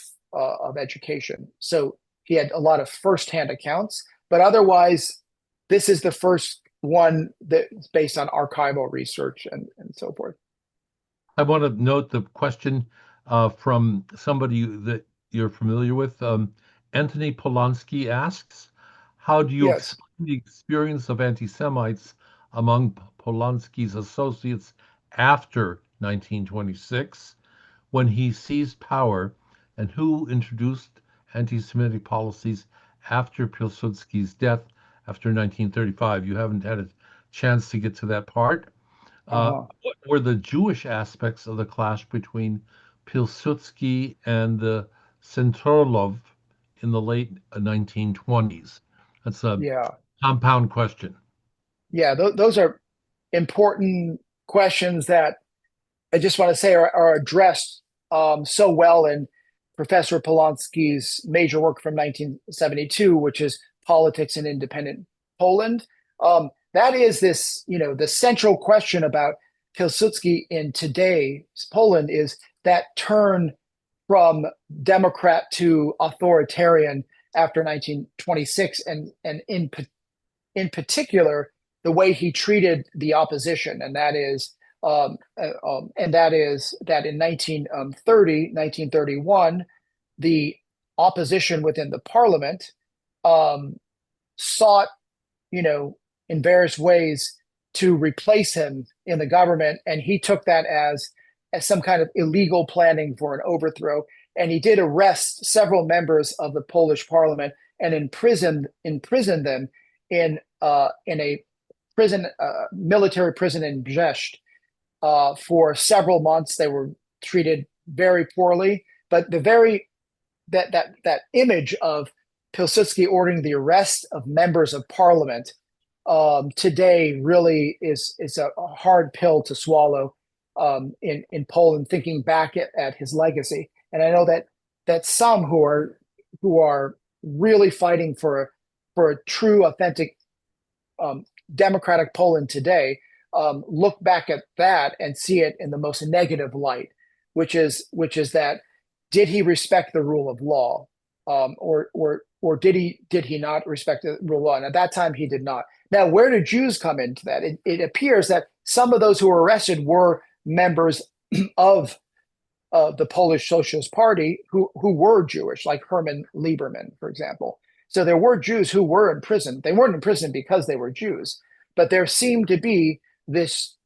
Education. So he had a lot of firsthand accounts, but otherwise, this is the first one that's based on archival research and so forth. I want to note the question from somebody that you're familiar with. Anthony Polanski asks, how do you Yes. explain the experience of anti-Semites among Polanski's associates after 1926, when he seized power, and who introduced anti-Semitic policies after Piłsudski's death after 1935? You haven't had a chance to get to that part. What were the Jewish aspects of the clash between Piłsudski and the Centrolov in the late 1920s? That's a compound question. Yeah, those are important questions that I just want to say are addressed so well in Professor Polanski's major work from 1972, which is Politics in Independent Poland. That is this, the central question about Piłsudski in today's Poland is that turn from democrat to authoritarian after 1926, and in particular the way he treated the opposition, and that is that in 1931, the opposition within the parliament sought, in various ways to replace him in the government, and he took that as some kind of illegal planning for an overthrow. And he did arrest several members of the Polish parliament and imprisoned them in a military prison in Brest for several months. They were treated very poorly. But that image of Piłsudski ordering the arrest of members of parliament today really is a hard pill to swallow in Poland, thinking back at his legacy. And I know that some who are really fighting for a true, authentic democratic Poland today look back at that and see it in the most negative light, which is that, did he respect the rule of law, or did he not respect the rule of law? And at that time, he did not. Now, where do Jews come into that? It appears that some of those who were arrested were members of the Polish Socialist Party who were Jewish, like Herman Lieberman, for example. So there were Jews who were in prison. They weren't in prison because they were Jews, but there seemed to be this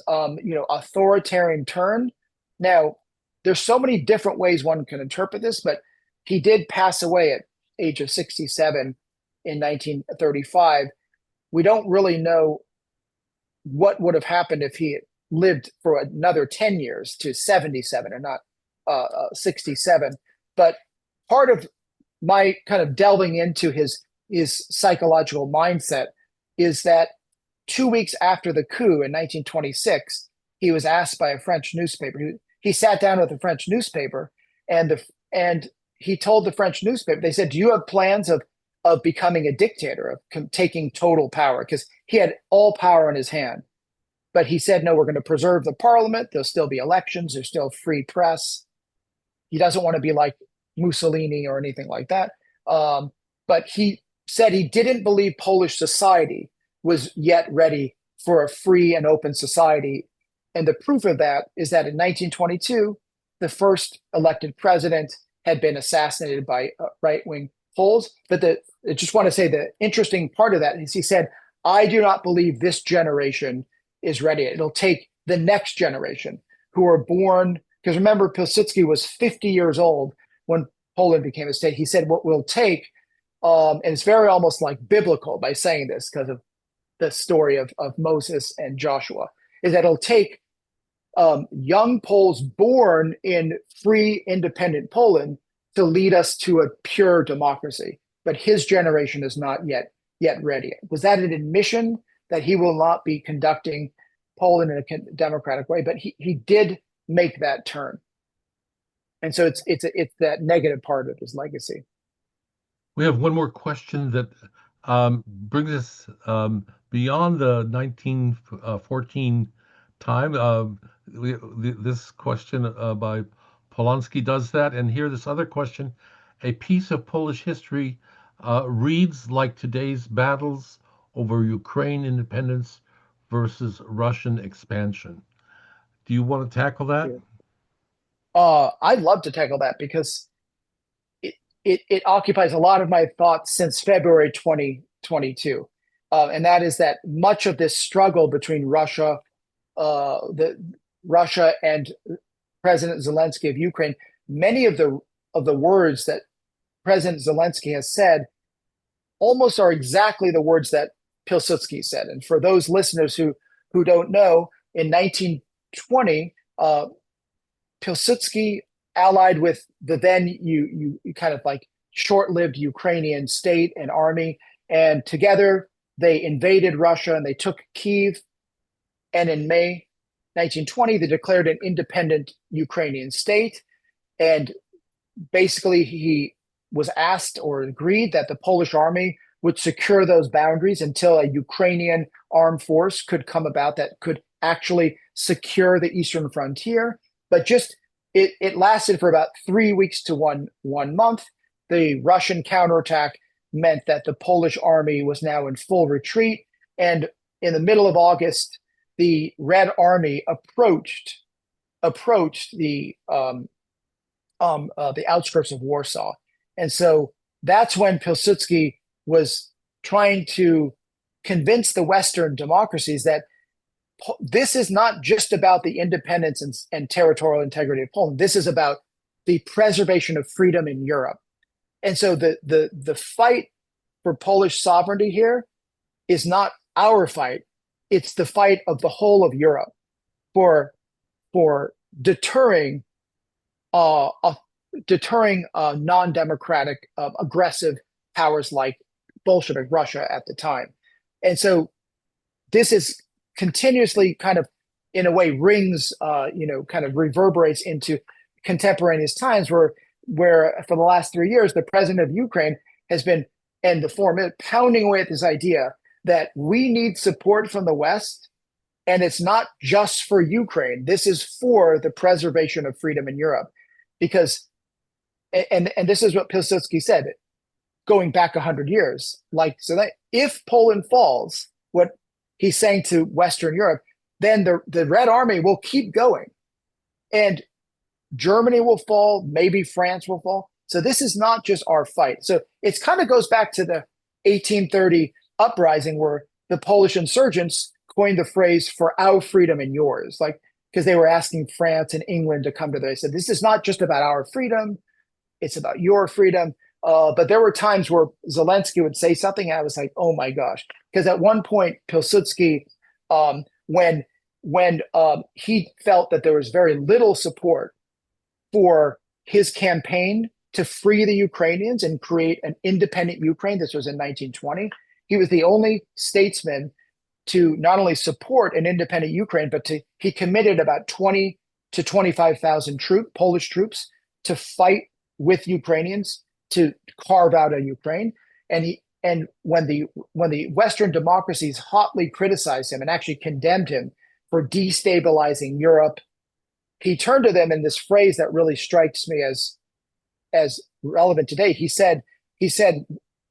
authoritarian turn. Now, there's so many different ways one can interpret this, but he did pass away at age of 67 in 1935. We don't really know what would have happened if he lived for another 10 years to 77 and not 67. But part of my kind of delving into his psychological mindset is that 2 weeks after the coup in 1926, he was asked by a French newspaper. He sat down with a French newspaper, and he told the French newspaper, they said, "Do you have plans of becoming a dictator, of taking total power?" Because he had all power in his hand. But he said, no, we're going to preserve the parliament. There'll still be elections. There's still free press. He doesn't want to be like Mussolini or anything like that. But he said he didn't believe Polish society was yet ready for a free and open society. And the proof of that is that in 1922, the first elected president had been assassinated by right-wing Poles. But I just want to say the interesting part of that is he said, I do not believe this generation is ready. It'll take the next generation who are born, because remember, Piłsudski was 50 years old when Poland became a state. He said what will take, and it's very almost like biblical by saying this because of the story of Moses and Joshua, is that it'll take young Poles born in free, independent Poland to lead us to a pure democracy. But his generation is not yet ready. Was that an admission that he will not be conducting Poland in a democratic way? But he did make that turn, and so it's that negative part of his legacy. We have one more question that brings us beyond the 1914 time. This question by Polanski does that, and here this other question: a piece of Polish history reads like today's battles over Ukraine independence versus Russian expansion. Do you want to tackle that? I'd love to tackle that because it occupies a lot of my thoughts since February 2022. And that is that much of this struggle between Russia and President Zelensky of Ukraine, many of the words that President Zelensky has said almost are exactly the words that Piłsudski said. And for those listeners who don't know, in 1920, Piłsudski allied with the then you kind of like short-lived Ukrainian state and army, and together they invaded Russia and they took Kyiv. And in May 1920, they declared an independent Ukrainian state. And basically, he was asked or agreed that the Polish army would secure those boundaries until a Ukrainian armed force could come about that could actually secure the eastern frontier. But just it lasted for about 3 weeks to one month. The Russian counterattack meant that the Polish army was now in full retreat. And in the middle of August, the Red Army approached the outskirts of Warsaw. And so that's when Piłsudski was trying to convince the Western democracies that this is not just about the independence and territorial integrity of Poland. This is about the preservation of freedom in Europe. And so the fight for Polish sovereignty here is not our fight. It's the fight of the whole of Europe for deterring non-democratic, aggressive powers like Bolshevik Russia at the time. And so this is continuously kind of, in a way, rings, kind of reverberates into contemporaneous times where for the last 3 years, the president of Ukraine has been, and the foreign, pounding away at this idea that we need support from the West, and it's not just for Ukraine. This is for the preservation of freedom in Europe. Because, and this is what Piłsudski said, going back 100 years, like, so that if Poland falls, what he's saying to Western Europe, then the Red Army will keep going. And Germany will fall, maybe France will fall. So this is not just our fight. So it kind of goes back to the 1830 uprising where the Polish insurgents coined the phrase "for our freedom and yours," like, because they were asking France and England to come to them. They said, this is not just about our freedom, it's about your freedom. But there were times where Zelensky would say something, and I was like, oh my gosh. Because at one point, Piłsudski, when he felt that there was very little support for his campaign to free the Ukrainians and create an independent Ukraine, this was in 1920, he was the only statesman to not only support an independent Ukraine, but he committed about 20 to 25,000 Polish troops to fight with Ukrainians to carve out a Ukraine. And when the Western democracies hotly criticized him and actually condemned him for destabilizing Europe, he turned to them in this phrase that really strikes me as relevant today. He said,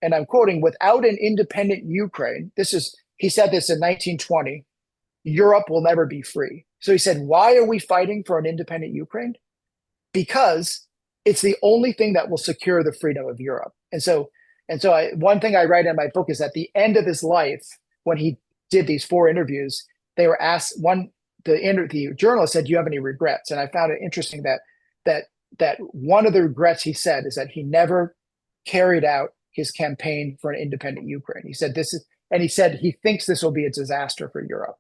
and I'm quoting, without an independent Ukraine, he said this in 1920, Europe will never be free. So he said, why are we fighting for an independent Ukraine? Because it's the only thing that will secure the freedom of Europe. One thing I write in my book is at the end of his life, when he did these 4 interviews, they were asked the journalist said, "Do you have any regrets?" And I found it interesting that one of the regrets he said is that he never carried out his campaign for an independent Ukraine. He said he thinks this will be a disaster for Europe,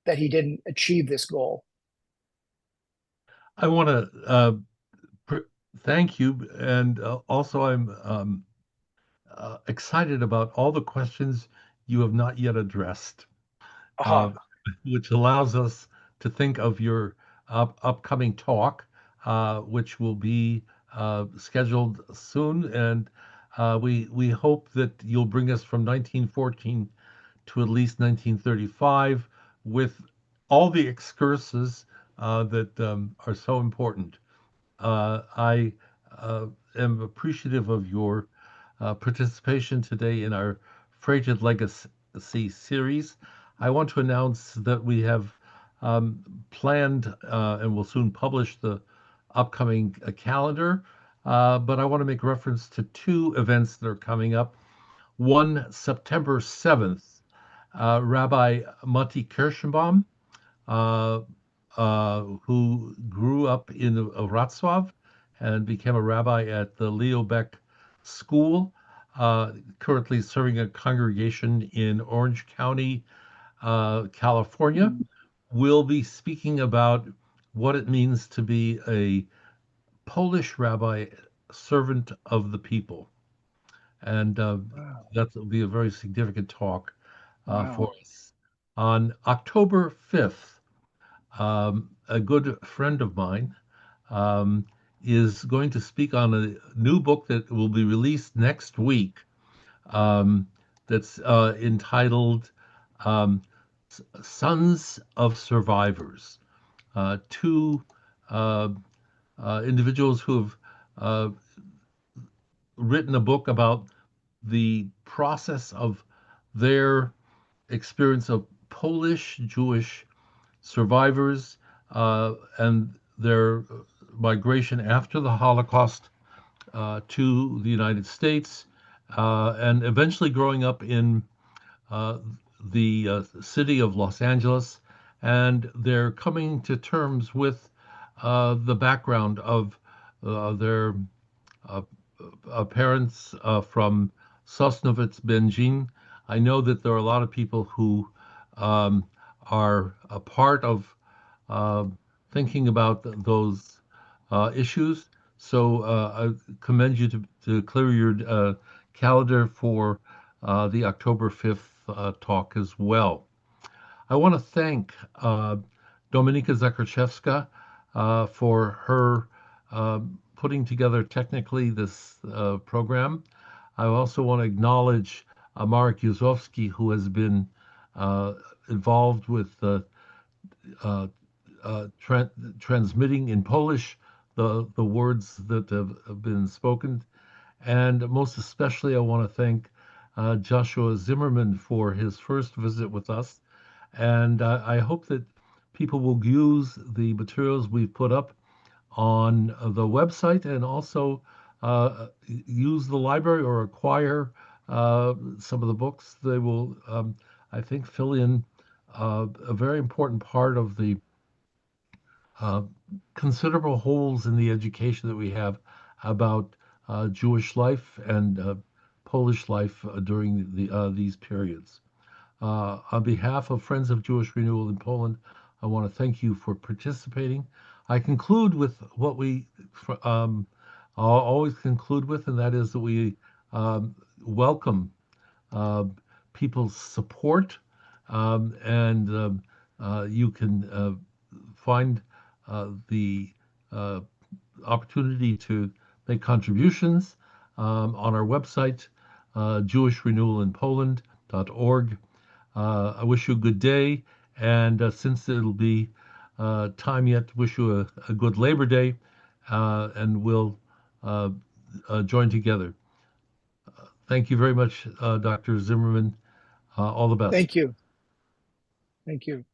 that he didn't achieve this goal. I want to thank you, and also I'm excited about all the questions you have not yet addressed, uh, which allows us to think of your upcoming talk, which will be scheduled soon, and we hope that you'll bring us from 1914 to at least 1935 with all the excursus that are so important. I am appreciative of your participation today in our Freighted Legacy series. I want to announce that we have planned and will soon publish the upcoming calendar, but I want to make reference to 2 events that are coming up. One, September 7th, Rabbi Mati Kirschenbaum, uh, who grew up in Wrocław and became a rabbi at the Leo Beck School, currently serving a congregation in Orange County, California, will be speaking about what it means to be a Polish rabbi, servant of the people. And Wow. that will be a very significant talk for Wow. us. On October 5th, a good friend of mine um, is going to speak on a new book that will be released next week, that's entitled um, Sons of Survivors. 2 uh, individuals who have uh, written a book about the process of their experience of Polish Jewish survivors and their migration after the Holocaust to the United States, and eventually growing up in uh, the city of Los Angeles. And they're coming to terms with the background of their uh, parents from Sosnovitz Benjin. I know that there are a lot of people who um, are a part of uh, thinking about those issues. So I commend you to clear your calendar for the October 5th talk as well. I want to thank Dominika Zakrzewska for her putting together technically this program. I also want to acknowledge Marek Józefski, who has been uh, involved with uh, transmitting in Polish the words that have been spoken. And most especially, I want to thank Joshua Zimmerman for his first visit with us. And I hope that people will use the materials we've put up on the website and also use the library or acquire some of the books. They will, I think, fill in a very important part of the uh, considerable holes in the education that we have about Jewish life and Polish life during these periods. On behalf of Friends of Jewish Renewal in Poland, I want to thank you for participating. I conclude with what we always conclude with, and that is that we welcome uh, people's support, and you can find the uh, opportunity to make contributions on our website, jewishrenewalinpoland.org. I wish you a good day, and since it'll be time yet, wish you a good Labor Day, and we'll join together. Thank you very much, Dr. Zimmerman. All the best. Thank you. Thank you.